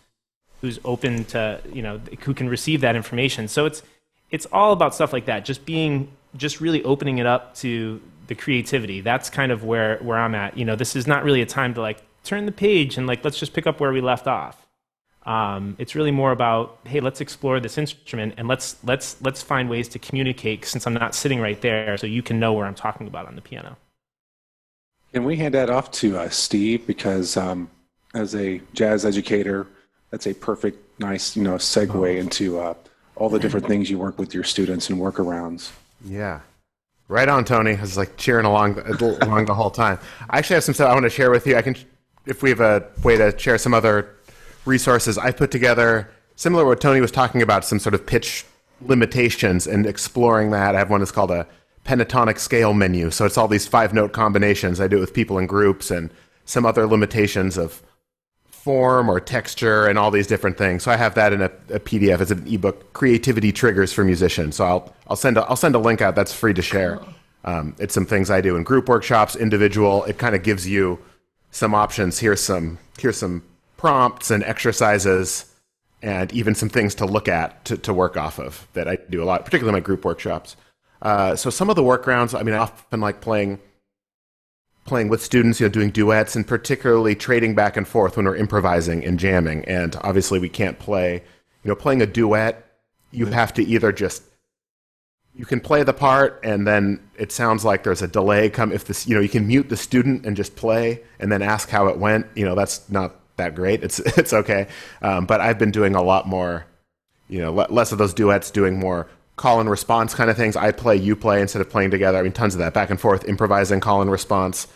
open to, you know, who can receive that information. So it's all about stuff like that, just really opening it up to the creativity. That's kind of where I'm at. You know, this is not really a time to like turn the page and like let's just pick up where we left off. It's really more about, hey, let's explore this instrument and let's find ways to communicate, since I'm not sitting right there, so you can know where I'm talking about on the piano. Can we hand that off to Steve? Because as a jazz educator, that's a perfect, nice, you know, segue into all the different things you work with your students and workarounds. Yeah. Right on, Tony. I was like cheering along the whole time. I actually have some stuff I want to share with you. I can, if we have a way to share some other resources I put together, similar to what Tony was talking about, some sort of pitch limitations and exploring that. I have one that's called a pentatonic scale menu. So it's all these 5-note combinations. I do it with people in groups, and some other limitations of form or texture and all these different things. So I have that in a PDF. It's an ebook, Creativity Triggers for Musicians. So I'll send a link out that's free to share. It's some things I do in group workshops, individual. It kind of gives you some options. Here's some prompts and exercises, and even some things to look at to work off of that I do a lot, particularly in my group workshops. So some of the workarounds, I mean, I often like playing with students, you know, doing duets, and particularly trading back and forth when we're improvising and jamming. And obviously we can't play, you know, playing a duet, you have to either just you can play the part, and then it sounds like there's a delay. If this, you can mute the student and just play, and then ask how it went. That's not that great. It's okay. But I've been doing a lot more, less of those duets, doing more call and response kind of things. I play, you play, instead of playing together. I mean, tons of that back and forth, improvising call and response.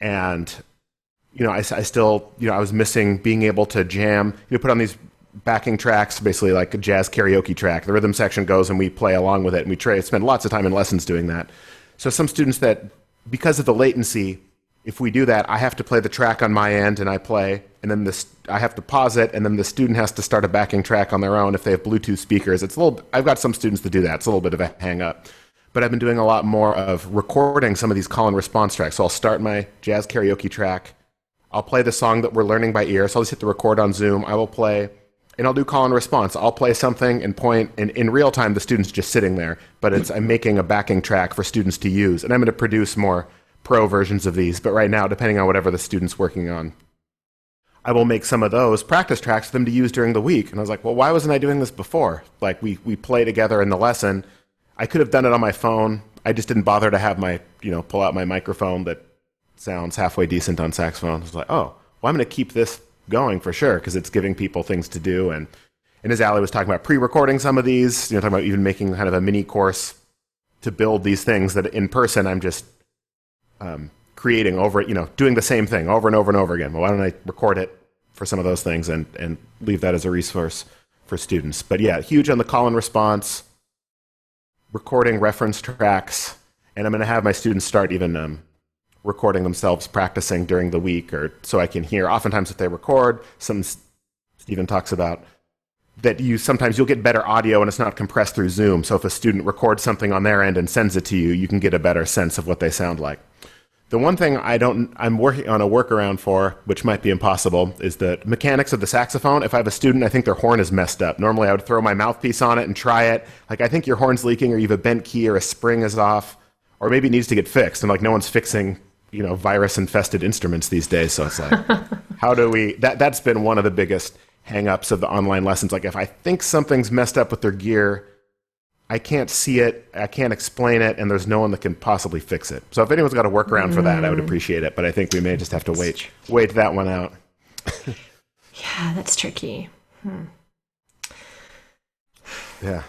And, I still, I was missing being able to jam, put on these backing tracks, basically like a jazz karaoke track. The rhythm section goes and we play along with it, and we spend lots of time in lessons doing that. So some students that, because of the latency, if we do that, I have to play the track on my end and I play, and then I have to pause it, and then the student has to start a backing track on their own if they have Bluetooth speakers. I've got some students that do that. It's a little bit of a hang up. But I've been doing a lot more of recording some of these call and response tracks. So I'll start my jazz karaoke track. I'll play the song that we're learning by ear. So I'll just hit the record on Zoom. I will play, and I'll do call and response. I'll play something and point, and in real time, the student's just sitting there. But I'm making a backing track for students to use. And I'm going to produce more pro versions of these. But right now, depending on whatever the student's working on, I will make some of those practice tracks for them to use during the week. And I was like, well, why wasn't I doing this before? Like, we play together in the lesson. I could have done it on my phone. I just didn't bother to have pull out my microphone that sounds halfway decent on saxophone. I was like, oh, well, I'm going to keep this going for sure, because it's giving people things to do. And as Allie was talking about, pre-recording some of these, talking about even making kind of a mini course to build these things that in person I'm just creating over, doing the same thing over and over and over again. Well, why don't I record it for some of those things and leave that as a resource for students? But yeah, huge on the call and response, recording reference tracks, and I'm going to have my students start even recording themselves practicing during the week, or so I can hear. Oftentimes if they record, Stephen talks about that sometimes you'll get better audio and it's not compressed through Zoom. So if a student records something on their end and sends it to you, you can get a better sense of what they sound like. The one thing I'm working on a workaround for, which might be impossible, is the mechanics of the saxophone. If I have a student, I think their horn is messed up. Normally I would throw my mouthpiece on it and try it. Like, I think your horn's leaking, or you have a bent key, or a spring is off, or maybe it needs to get fixed. And no one's fixing, virus-infested instruments these days. So it's like, how do we, that's been one of the biggest hang-ups of the online lessons. Like, if I think something's messed up with their gear, I can't see it, I can't explain it, and there's no one that can possibly fix it. So if anyone's got a workaround for that, I would appreciate it. But I think we may just have to wait that one out. Yeah, that's tricky. Yeah.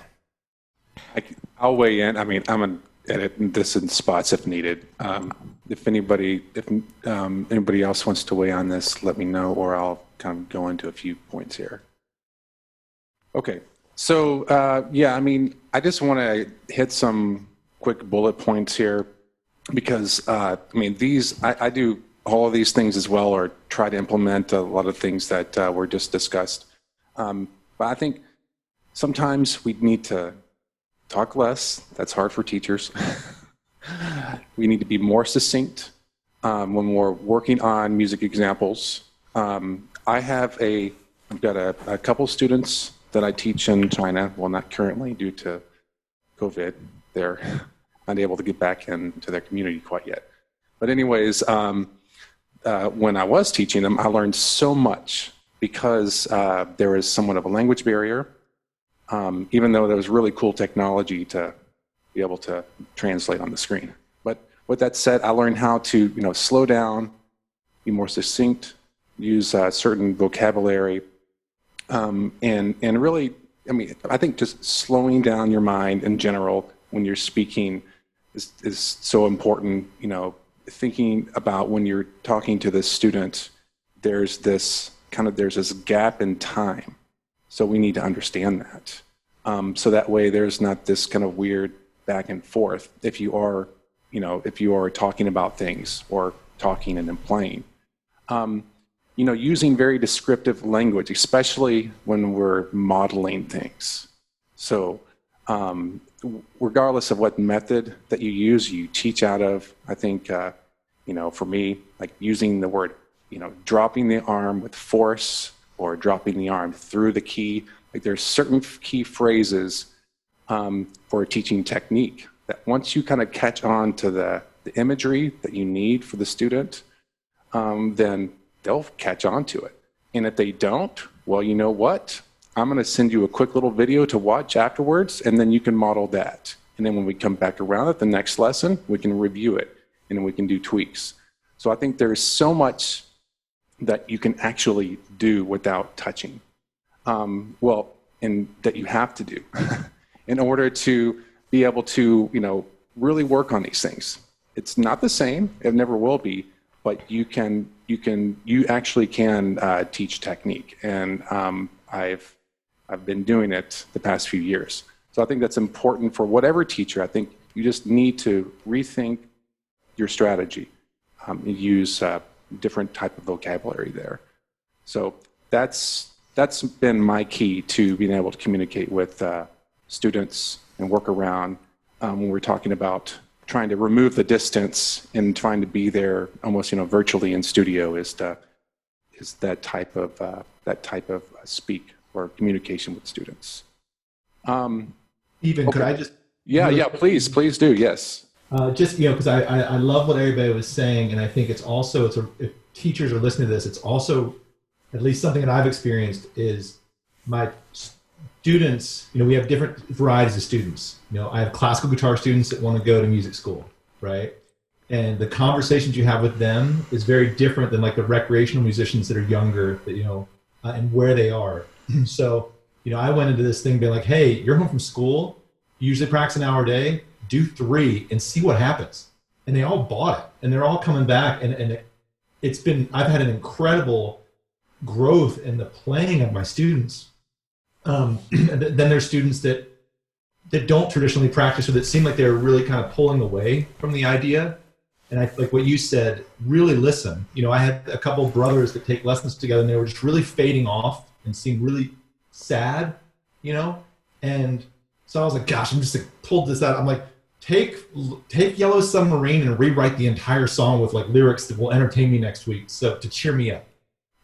I'll weigh in. I mean, I'm going to edit this in spots if needed. If anybody else wants to weigh on this, let me know, or I'll kind of go into a few points here. Okay. So, I just want to hit some quick bullet points here, because, I do all of these things as well, or try to implement a lot of things that were just discussed. But I think sometimes we need to talk less. That's hard for teachers. We need to be more succinct when we're working on music examples. I've got a couple students that I teach in China. Well, not currently due to COVID. They're not able to get back into their community quite yet. But anyways, when I was teaching them, I learned so much because there was somewhat of a language barrier, even though there was really cool technology to be able to translate on the screen. But with that said, I learned how to slow down, be more succinct, use certain vocabulary, and really, I think just slowing down your mind in general when you're speaking is so important. Thinking about when you're talking to the student, there's this gap in time. So we need to understand that. So that way there's not this kind of weird back and forth if you are talking about things or talking and then playing. Using very descriptive language, especially when we're modeling things. So regardless of what method that you use, you teach out of, I think, for me, like using the word, dropping the arm with force or dropping the arm through the key. Like, there's certain key phrases for a teaching technique that once you kind of catch on to the imagery that you need for the student, then they'll catch on to it. And if they don't, well, you know what? I'm going to send you a quick little video to watch afterwards, and then you can model that. And then when we come back around at the next lesson, we can review it and then we can do tweaks. So I think there's so much that you can actually do without touching. And that you have to do in order to be able to, really work on these things. It's not the same, it never will be, but you actually can teach technique. And I've been doing it the past few years. So I think that's important for whatever teacher. I think you just need to rethink your strategy and use different type of vocabulary there. So that's been my key to being able to communicate with students and work around when we're talking about trying to remove the distance and trying to be there almost virtually in studio is that type of speak or communication with students. Could I just? Yeah, please do. Yes. Because I love what everybody was saying, and I think it's also if teachers are listening to this, it's also at least something that I've experienced is my students, we have different varieties of students. I have classical guitar students that want to go to music school, right? And the conversations you have with them is very different than like the recreational musicians that are younger, that, and where they are. So, I went into this thing being like, hey, you're home from school, you usually practice an hour a day, do 3 and see what happens. And they all bought it and they're all coming back. And I've had an incredible growth in the playing of my students. And then there's students that don't traditionally practice or that seem like they're really kind of pulling away from the idea. And I like what you said, really listen. I had a couple of brothers that take lessons together and they were just really fading off and seemed really sad, And so I was like, gosh, I'm just like pulled this out. I'm like, take Yellow Submarine and rewrite the entire song with like lyrics that will entertain me next week. So to cheer me up.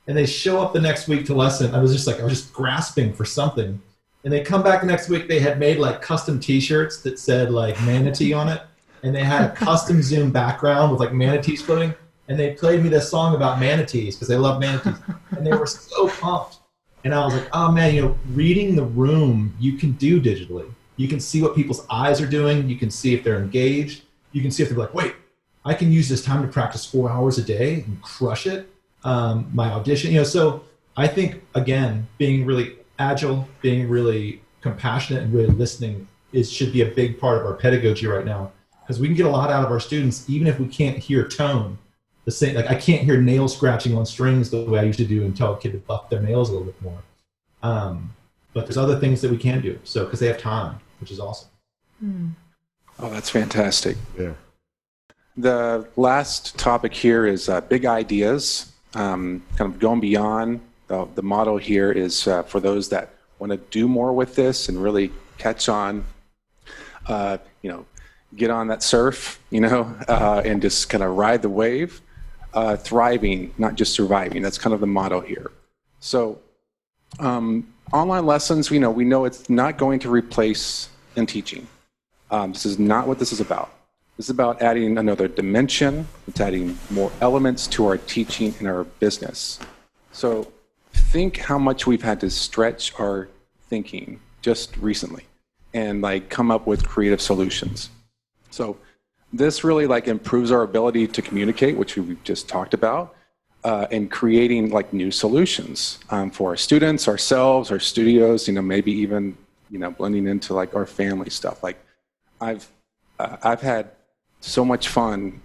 And they show up the next week to lesson. I was just grasping for something. And they come back the next week, they had made like custom t-shirts that said like manatee on it. And they had a custom Zoom background with like manatees floating. And they played me this song about manatees because they love manatees. And they were so pumped. And I was like, oh man, reading the room, you can do digitally. You can see what people's eyes are doing. You can see if they're engaged. You can see if they're like, wait, I can use this time to practice 4 hours a day and crush it. My audition, so I think, again, being really agile, being really compassionate and really listening should be a big part of our pedagogy right now, because we can get a lot out of our students, even if we can't hear tone. The same, like I can't hear nail scratching on strings the way I used to do and tell a kid to buff their nails a little bit more. But there's other things that we can do, because they have time, which is awesome. Oh, that's fantastic. Yeah. The last topic here is big ideas. Kind of going beyond. The motto here is for those that want to do more with this and really catch on, get on that surf, and just kind of ride the wave, thriving, not just surviving. That's kind of the motto here. So online lessons, we know it's not going to replace in teaching. This is not what this is about. This is about adding another dimension. It's adding more elements to our teaching and our business. So think how much we've had to stretch our thinking just recently and like come up with creative solutions. So this really like improves our ability to communicate, which we've just talked about, and creating like new solutions for our students, ourselves, our studios, maybe even, blending into like our family stuff. Like I've had so much fun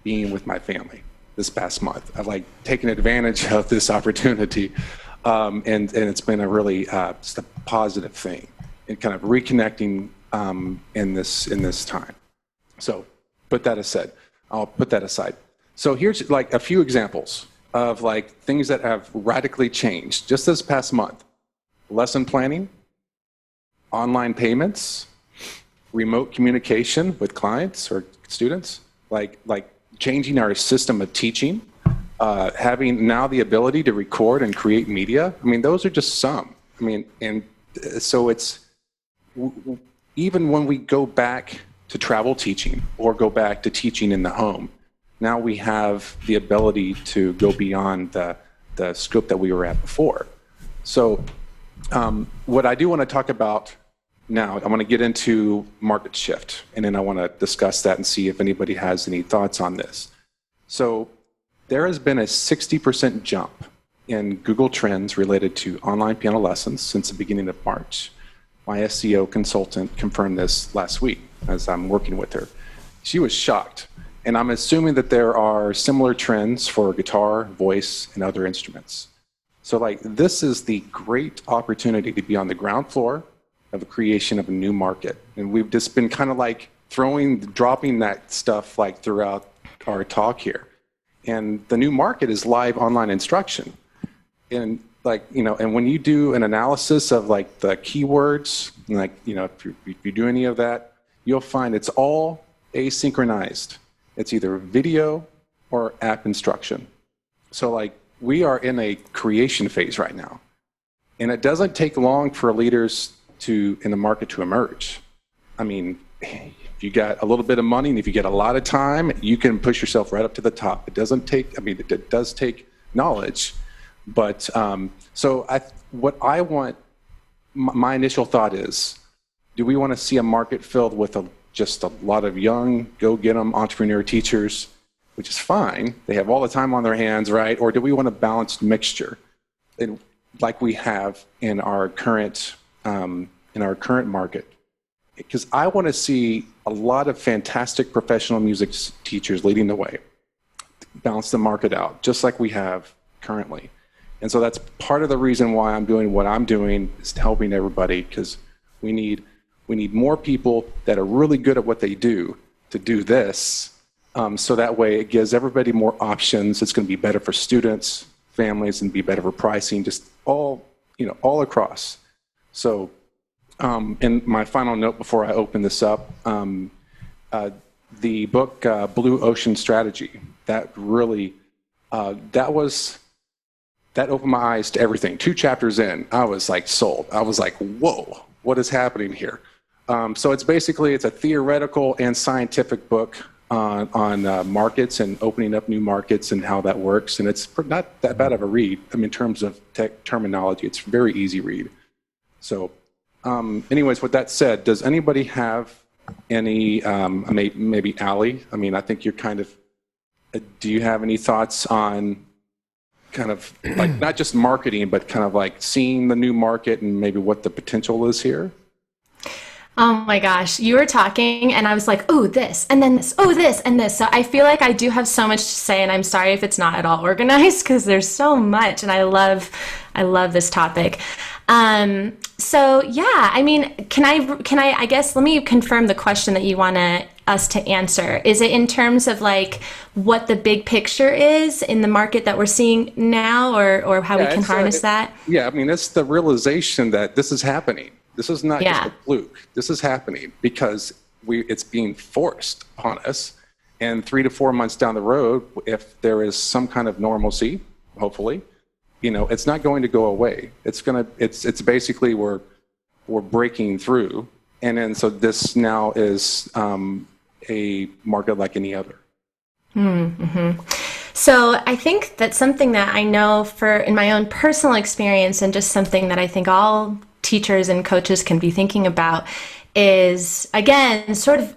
being with my family this past month. I've like taken advantage of this opportunity, and it's been a really just a positive thing and kind of reconnecting in this time. So I'll put that aside. So here's like a few examples of like things that have radically changed just this past month: lesson planning, online payments, remote communication with clients or students, like changing our system of teaching, having now the ability to record and create media. I mean, those are just some. I mean, and so it's even when we go back to travel teaching or go back to teaching in the home, now we have the ability to go beyond the scope that we were at before. So what I do want to talk about Now, I want to get into market shift, and then I want to discuss that and see if anybody has any thoughts on this. So there has been a 60% jump in Google Trends related to online piano lessons since the beginning of March. My SEO consultant confirmed this last week as I'm working with her. She was shocked. And I'm assuming that there are similar trends for guitar, voice, and other instruments. So like, this is the great opportunity to be on the ground floor of the creation of a new market. And we've just been kind of like dropping that stuff like throughout our talk here. And the new market is live online instruction. And like, you know, and when you do an analysis of like the keywords, like, you know, if you do any of that, you'll find it's all asynchronized. It's either video or app instruction. So like, we are in a creation phase right now. And it doesn't take long for leaders in the market to emerge. I mean, if you got a little bit of money and if you get a lot of time, you can push yourself right up to the top. It doesn't take, I mean, it does take knowledge. But what I want, my initial thought is, do we want to see a market filled with just a lot of young, go-get-em entrepreneur teachers, which is fine. They have all the time on their hands, right? Or do we want a balanced mixture, like we have in our current market? Because I want to see a lot of fantastic professional music teachers leading the way, balance the market out, just like we have currently. And so that's part of the reason why I'm doing what I'm doing, is helping everybody, because we need more people that are really good at what they do to do this. So that way it gives everybody more options. It's going to be better for students, families, and be better for pricing, just all across. So, and my final note before I open this up, the book, Blue Ocean Strategy, that really, that opened my eyes to everything. 2 chapters in, I was like sold. I was like, whoa, what is happening here? So it's a theoretical and scientific book on markets and opening up new markets and how that works. And it's not that bad of a read. I mean, in terms of terminology, it's a very easy read. So anyways, with that said, does anybody have any, maybe Allie? I mean, I think you're kind of, do you have any thoughts on kind of like not just marketing, but kind of like seeing the new market and maybe what the potential is here? Oh my gosh, you were talking and I was like, oh, this, and then this, oh, this, and this. So I feel like I do have so much to say, and I'm sorry if it's not at all organized, because there's so much, and I love this topic. So yeah, I mean, can I guess, let me confirm the question that you want us to answer. Is it in terms of like what the big picture is in the market that we're seeing now, or how we can harness that? Yeah, I mean, it's the realization that this is happening. This is not just a fluke. This is happening because it's being forced upon us. And 3 to 4 months down the road, if there is some kind of normalcy, hopefully, it's not going to go away. It's basically we're breaking through. And then so this now is a market like any other. Mm-hmm. So I think that's something that I know in my own personal experience, and just something that I think all teachers and coaches can be thinking about, is, again, sort of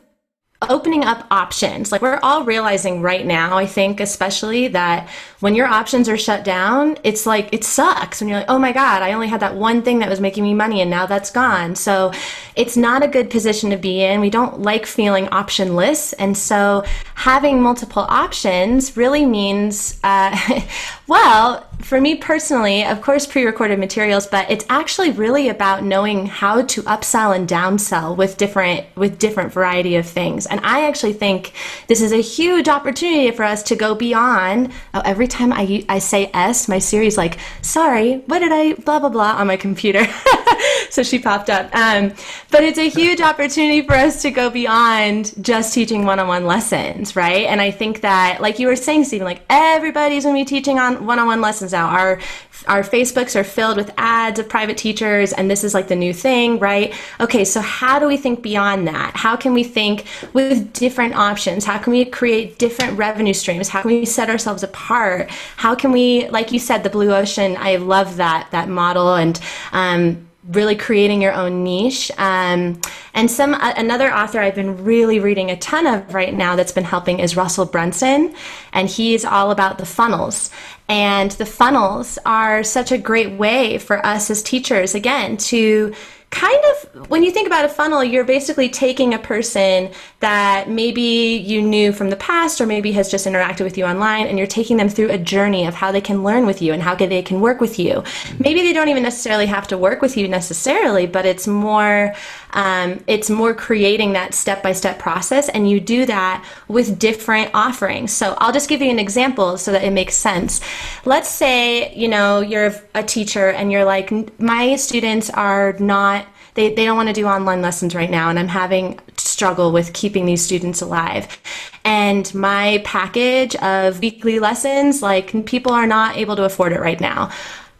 opening up options. Like, we're all realizing right now, I think especially, that when your options are shut down, it's like, it sucks when you're like, oh my God, I only had that one thing that was making me money and now that's gone. So it's not a good position to be in. We don't like feeling optionless. And so having multiple options really means, well, for me personally, of course, pre-recorded materials, but it's actually really about knowing how to upsell and downsell with different variety of things. And I actually think this is a huge opportunity for us to go beyond. Oh, every time I say S, my Siri's like, sorry, what did I blah, blah, blah on my computer. So she popped up. But it's a huge opportunity for us to go beyond just teaching one-on-one lessons, right? And I think that, like you were saying, Stephen, like everybody's going to be teaching on one-on-one lessons now. Our Facebooks are filled with ads of private teachers, and this is like the new thing, right? Okay, so how do we think beyond that? How can we think with different options? How can we create different revenue streams? How can we set ourselves apart? How can we, like you said, the blue ocean, I love that model, and really creating your own niche. And another author I've been really reading a ton of right now that's been helping is Russell Brunson, and he's all about the funnels. And the funnels are such a great way for us as teachers, again, to kind of, when you think about a funnel, you're basically taking a person that maybe you knew from the past or maybe has just interacted with you online, and you're taking them through a journey of how they can learn with you and how they can work with you. Maybe they don't even necessarily have to work with you necessarily, but it's more creating that step-by-step process, and you do that with different offerings. So I'll just give you an example so that it makes sense. Let's say, you're a teacher and you're like, my students are not, they don't want to do online lessons right now, and I'm having struggle with keeping these students alive. And my package of weekly lessons, like, people are not able to afford it right now.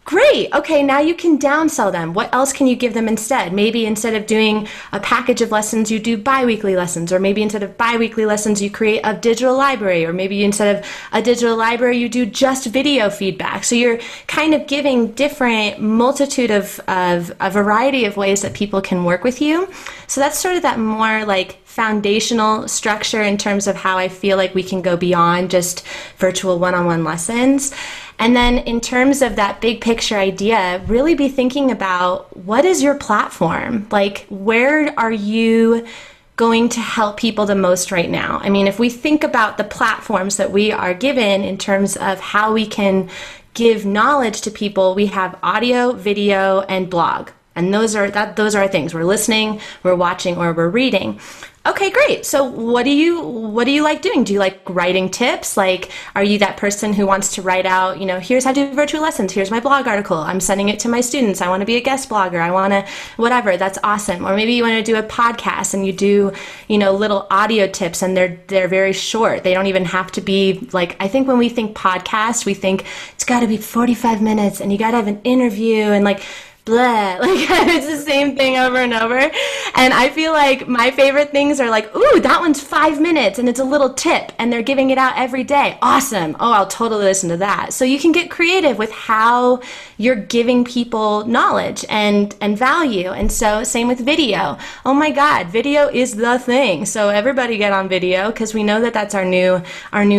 Great. Okay, now you can downsell them. What else can you give them instead? Maybe instead of doing a package of lessons, you do bi-weekly lessons, or maybe instead of bi-weekly lessons, you create a digital library, or maybe instead of a digital library, you do just video feedback. So you're kind of giving different multitude of a variety of ways that people can work with you. So that's sort of that more like foundational structure in terms of how I feel like we can go beyond just virtual one-on-one lessons. And then in terms of that big picture idea, really be thinking about, what is your platform? Like, where are you going to help people the most right now? I mean, if we think about the platforms that we are given in terms of how we can give knowledge to people, we have audio, video, and blog. And those are our things. We're listening, we're watching, or we're reading. Okay, great. So what do you like doing? Do you like writing tips? Like, are you that person who wants to write out, here's how to do virtual lessons. Here's my blog article. I'm sending it to my students. I want to be a guest blogger. I want to, whatever. That's awesome. Or maybe you want to do a podcast and you do, little audio tips, and they're very short. They don't even have to be like, I think when we think podcast, we think it's got to be 45 minutes and you got to have an interview and like, blah, like it's the same thing over and over. And I feel like my favorite things are like, ooh, that one's 5 minutes and it's a little tip and they're giving it out every day. Awesome. Oh, I'll totally listen to that. So you can get creative with how you're giving people knowledge and value. And so same with video. Oh my God, video is the thing. So everybody get on video, because we know that that's our new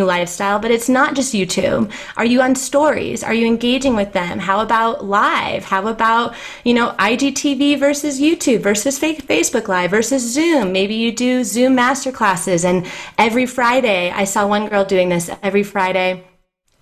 lifestyle. But it's not just YouTube. Are you on stories? Are you engaging with them? How about live? How about IGTV versus YouTube versus Facebook Live versus Zoom? Maybe you do Zoom masterclasses, and every Friday, I saw one girl doing this every Friday.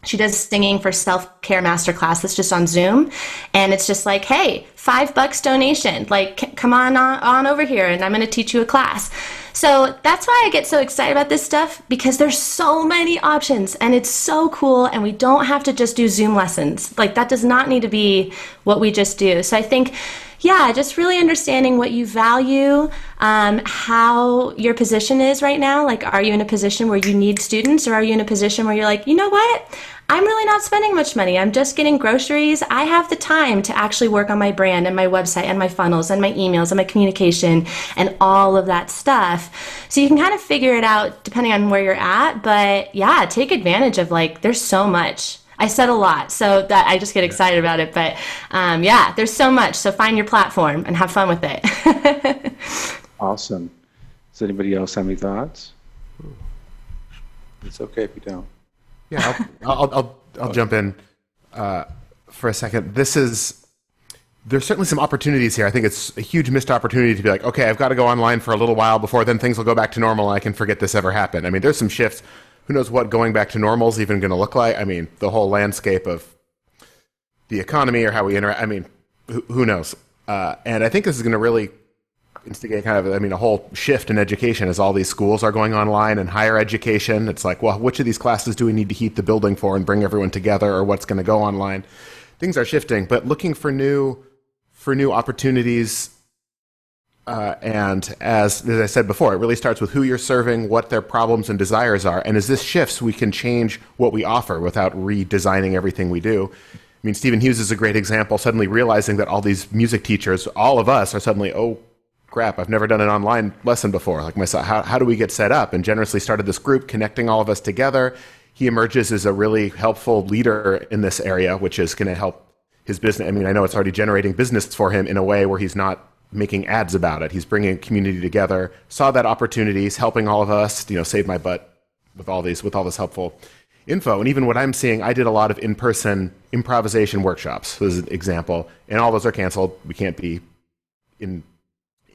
She does singing for self-care masterclass. That's just on Zoom. And it's just like, hey, $5 donation. Like, come on over here and I'm going to teach you a class. So that's why I get so excited about this stuff, because there's so many options and it's so cool, and we don't have to just do Zoom lessons. Like, that does not need to be what we just do. So I think, just really understanding what you value, how your position is right now. Like, are you in a position where you need students, or are you in a position where you're like, you know what? I'm really not spending much money. I'm just getting groceries. I have the time to actually work on my brand and my website and my funnels and my emails and my communication and all of that stuff. So you can kind of figure it out depending on where you're at. But take advantage of, like, there's so much. I said a lot, so that I just get excited about it. But there's so much. So find your platform and have fun with it. Awesome. Does anybody else have any thoughts? It's okay if you don't. Yeah, I'll jump in for a second. There's certainly some opportunities here. I think it's a huge missed opportunity to be like, okay, I've got to go online for a little while before then things will go back to normal and I can forget this ever happened. I mean, there's some shifts. Who knows what going back to normal is even going to look like? I mean, the whole landscape of the economy or how we interact. I mean, who knows? And I think this is going to really instigate kind of, a whole shift in education as all these schools are going online, and higher education. It's like, well, which of these classes do we need to heat the building for and bring everyone together, or what's going to go online? Things are shifting, but looking for new opportunities. And as I said before, it really starts with who you're serving, what their problems and desires are. And as this shifts, we can change what we offer without redesigning everything we do. I mean, Stephen Hughes is a great example, suddenly realizing that all these music teachers, all of us, are suddenly, oh, crap, I've never done an online lesson before. Like myself, how do we get set up? And generously started this group, connecting all of us together. He emerges as a really helpful leader in this area, which is going to help his business. I mean, I know it's already generating business for him in a way where he's not making ads about it. He's bringing a community together, saw that opportunity, he's helping all of us, save my butt with all this helpful info. And even what I'm seeing, I did a lot of in-person improvisation workshops, as an example, and all those are canceled. We can't be in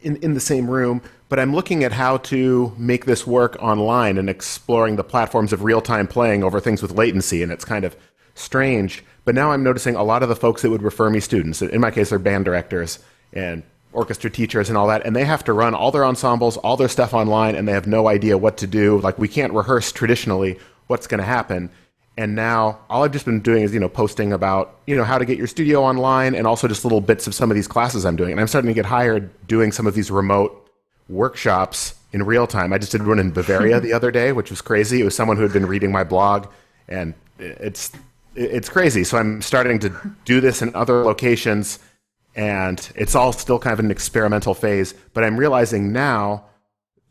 the same room, but I'm looking at how to make this work online and exploring the platforms of real-time playing over things with latency, and it's kind of strange. But now I'm noticing a lot of the folks that would refer me students, in my case, they're band directors and orchestra teachers and all that, and they have to run all their ensembles, all their stuff online, and they have no idea what to do. Like, we can't rehearse traditionally what's going to happen. And now all I've just been doing is, posting about, how to get your studio online, and also just little bits of some of these classes I'm doing. And I'm starting to get hired doing some of these remote workshops in real time. I just did one in Bavaria the other day, which was crazy. It was someone who had been reading my blog, and it's crazy. So I'm starting to do this in other locations, and it's all still kind of an experimental phase. But I'm realizing now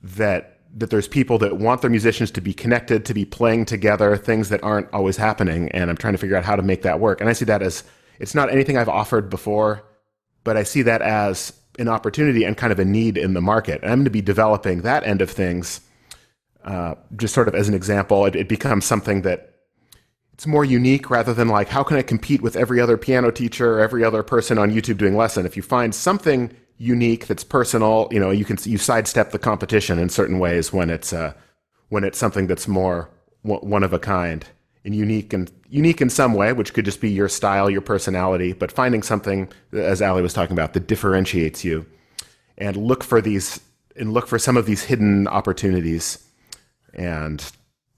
that there's people that want their musicians to be connected, to be playing together, things that aren't always happening, and I'm trying to figure out how to make that work. And I see that as, it's not anything I've offered before, but I see that as an opportunity and kind of a need in the market. And I'm going to be developing that end of things, just sort of as an example. It becomes something that it's more unique rather than like, how can I compete with every other piano teacher or every other person on YouTube doing lesson? If you find something unique that's personal, you sidestep the competition in certain ways when it's something that's more one of a kind and unique in some way, which could just be your style, your personality, but finding something, as Allie was talking about, that differentiates you, and look for some of these hidden opportunities. And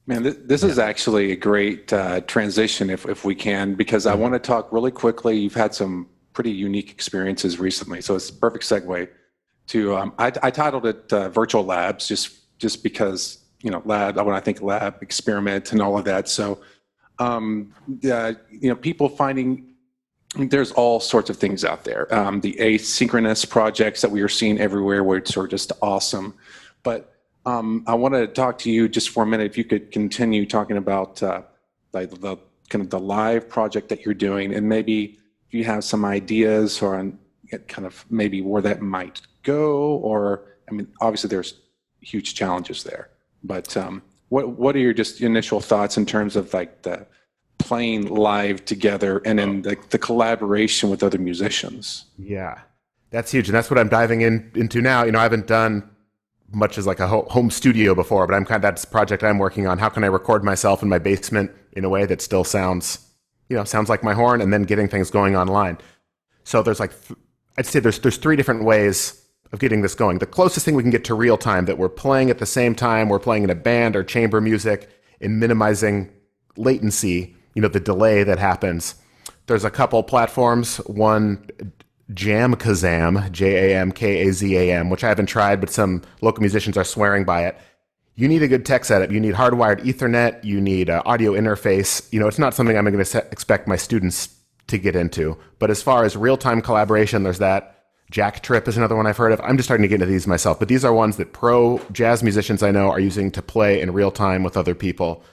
man, this is actually a great transition if we can, because I want to talk really quickly. You've had some pretty unique experiences recently, so it's a perfect segue to I titled it Virtual Labs, just because lab, when I think lab, experiment, and all of that. So people finding, there's all sorts of things out there. The asynchronous projects that we are seeing everywhere, which are just awesome. But I want to talk to you just for a minute, if you could continue talking about like the kind of the live project that you're doing, and maybe if you have some ideas or on kind of maybe where that might go, or, I mean, obviously there's huge challenges there, but what are your just initial thoughts in terms of like the playing live together and then the collaboration with other musicians? Yeah, that's huge. And that's what I'm diving into now. I haven't done much as like a home studio before, but that's a project I'm working on. How can I record myself in my basement in a way that still sounds like my horn, and then getting things going online. So there's I'd say there's three different ways of getting this going. The closest thing we can get to real time, that we're playing at the same time, we're playing in a band or chamber music, and minimizing latency, the delay that happens. There's a couple platforms, one Jamkazam, Jamkazam, which I haven't tried, but some local musicians are swearing by it. You need a good tech setup. You need hardwired Ethernet. You need an audio interface. It's not something I'm going to expect my students to get into. But as far as real-time collaboration, there's that. Jack Trip is another one I've heard of. I'm just starting to get into these myself. But these are ones that pro jazz musicians I know are using to play in real time with other people.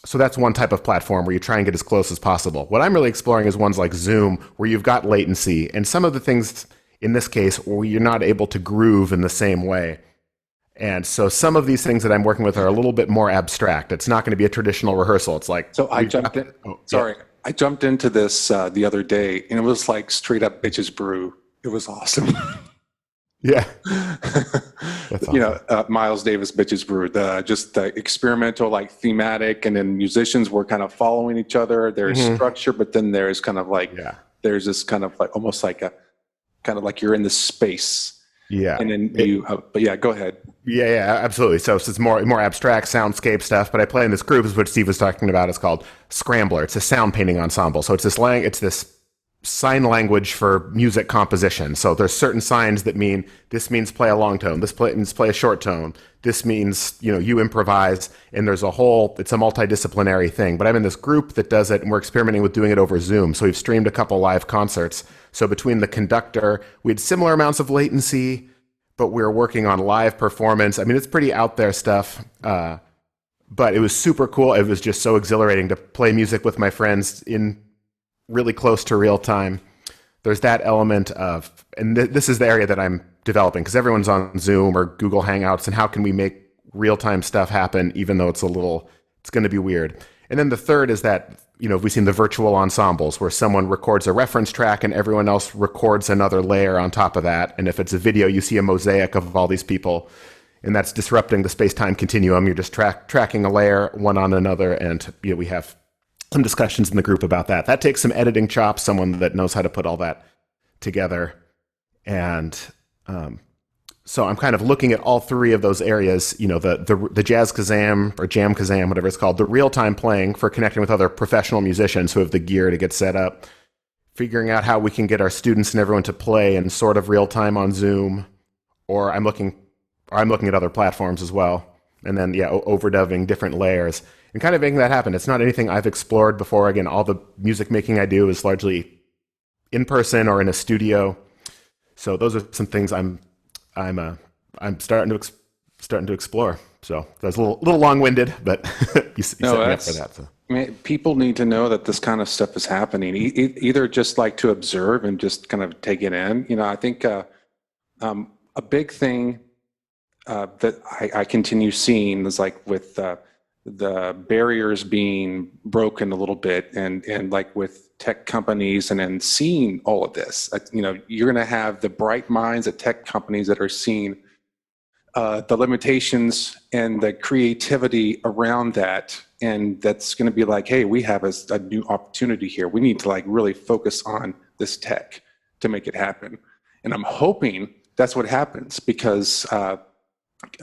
So that's one type of platform where you try and get as close as possible. What I'm really exploring is ones like Zoom, where you've got latency, and some of the things in this case where you're not able to groove in the same way. And so some of these things that I'm working with are a little bit more abstract. It's not going to be a traditional rehearsal. It's like, so I jumped in. I jumped into this the other day, and it was like straight up bitches brew. It was awesome. Yeah. That's awesome. Miles Davis bitches brew, just the experimental, like thematic, and then musicians were kind of following each other. There's structure, but then there's kind of like, there's this kind of like, almost like you're in the space. Yeah. And then but yeah, go ahead. Yeah, absolutely. So it's more abstract soundscape stuff, but I play in this group, is what Steve was talking about. It's called Scrambler. It's a sound painting ensemble. So it's this sign language for music composition. So there's certain signs that mean, this means play a long tone, this means play a short tone, this means, you improvise, and it's a multidisciplinary thing. But I'm in this group that does it, and we're experimenting with doing it over Zoom. So we've streamed a couple live concerts. So between the conductor, we had similar amounts of latency, but we were working on live performance. I mean, it's pretty out there stuff, but it was super cool. It was just so exhilarating to play music with my friends in really close to real time. There's that element of, and this is the area that I'm developing, because everyone's on Zoom or Google Hangouts, and how can we make real time stuff happen, even though it's going to be weird. And then the third is that, we've seen the virtual ensembles where someone records a reference track and everyone else records another layer on top of that. And if it's a video, you see a mosaic of all these people, and that's disrupting the space-time continuum. You're just tracking a layer one on another, and we have some discussions in the group about that. That takes some editing chops, someone that knows how to put all that together. And so I'm kind of looking at all three of those areas, the Jazz Kazam or Jam Kazam, whatever it's called, the real-time playing for connecting with other professional musicians who have the gear to get set up, figuring out how we can get our students and everyone to play in sort of real-time on Zoom, or I'm looking at other platforms as well. And then, overdubbing different layers and kind of making that happen. It's not anything I've explored before. Again, all the music making I do is largely in person or in a studio. So those are some things I'm starting to explore. So that's a little long-winded, but you set me up for that. So. I mean, people need to know that this kind of stuff is happening. Either just like to observe and just kind of take it in. I think a big thing that I continue seeing is like with the barriers being broken a little bit, and like with tech companies, and then seeing all of this, you're going to have the bright minds at tech companies that are seeing the limitations and the creativity around that, and that's going to be like, hey, we have a new opportunity here. We need to like really focus on this tech to make it happen. And I'm hoping that's what happens, because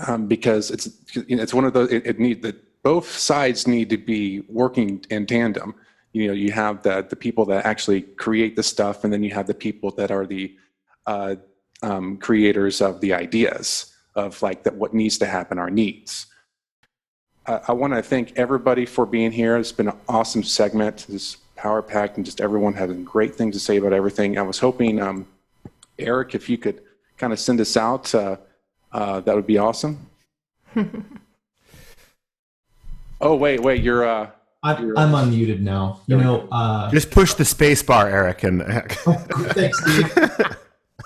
it's one of those, both sides need to be working in tandem. You have the people that actually create the stuff, and then you have the people that are the creators of the ideas of like that what needs to happen, our needs. I want to thank everybody for being here. It's been an awesome segment. This power-packed, and just everyone had a great thing to say about everything. I was hoping, Eric, if you could kind of send us out, that would be awesome. Oh, wait, you're... I'm unmuted now. Just push the space bar, Eric. And thanks, Steve.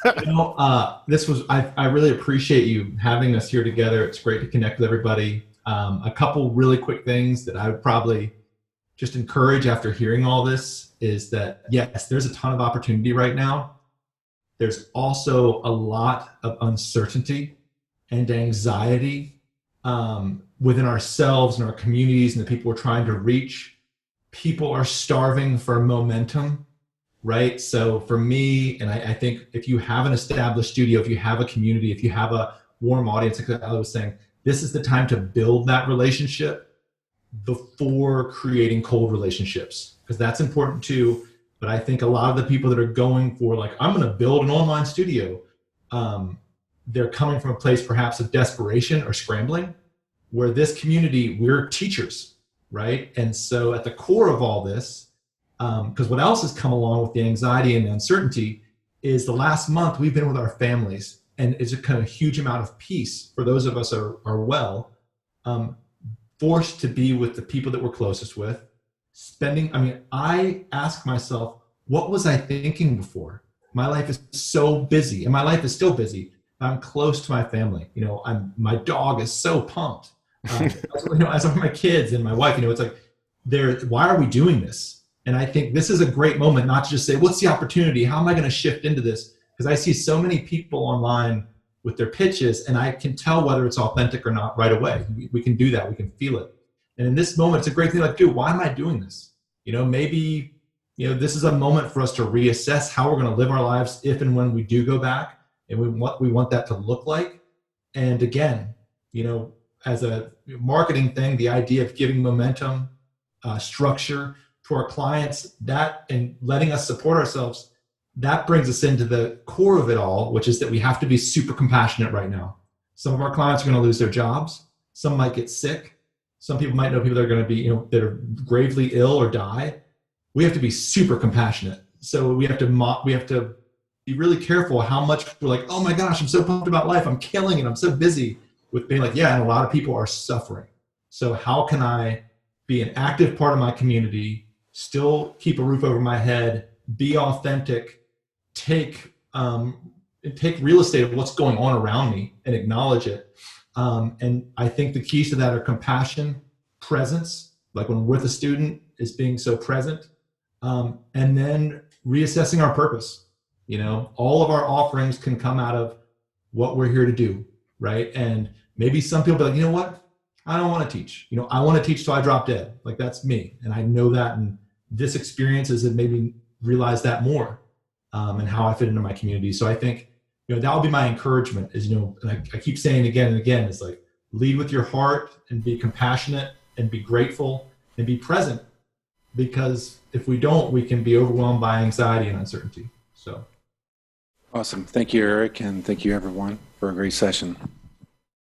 I really appreciate you having us here together. It's great to connect with everybody. A couple really quick things that I would probably just encourage after hearing all this is that, yes, there's a ton of opportunity right now. There's also a lot of uncertainty and anxiety within ourselves and our communities and the people we're trying to reach. People are starving for momentum, right? So for me, and I think if you have an established studio, if you have a community, if you have a warm audience, like I was saying, this is the time to build that relationship before creating cold relationships, because that's important too. But I think a lot of the people that are going for like, I'm going to build an online studio, they're coming from a place perhaps of desperation or scrambling, where this community, we're teachers, right? And so at the core of all this, because what else has come along with the anxiety and the uncertainty is the last month we've been with our families, and it's a kind of huge amount of peace for those of us are well, forced to be with the people that we're closest with, I ask myself, what was I thinking before? My life is so busy, and my life is still busy. I'm close to my family. My dog is so pumped. As are my kids and my wife. It's like, why are we doing this? And I think this is a great moment not to just say, what's the opportunity? How am I going to shift into this? Because I see so many people online with their pitches, and I can tell whether it's authentic or not right away. We can do that. We can feel it. And in this moment, it's a great thing. Like, dude, why am I doing this? Maybe, this is a moment for us to reassess how we're going to live our lives if and when we do go back, and what we want that to look like. And again, as a marketing thing, the idea of giving momentum, structure to our clients, that and letting us support ourselves, that brings us into the core of it all, which is that we have to be super compassionate right now. Some of our clients are going to lose their jobs. Some might get sick. Some people might know people that are going to be, that are gravely ill or die. We have to be super compassionate. So we have to be really careful how much we're like, oh my gosh, I'm so pumped about life. I'm killing it. I'm so busy with being like, yeah, and a lot of people are suffering. So how can I be an active part of my community still keep a roof over my head, be authentic, take real estate of what's going on around me and acknowledge it. And I think the keys to that are compassion, presence, like when we're with a student, is being so present, and then reassessing our purpose. You know, all of our offerings can come out of what we're here to do, right? And maybe some people be like, you know what? I don't want to teach. You know, I want to teach till I drop dead. Like, that's me. And I know that, and this experience has made me realize that more, and how I fit into my community. So I think, you know, that will be my encouragement is, you know, and I keep saying again and again, is like, lead with your heart and be compassionate and be grateful and be present, because if we don't, we can be overwhelmed by anxiety and uncertainty. So. Awesome. Thank you, Eric, and thank you, everyone, for a great session.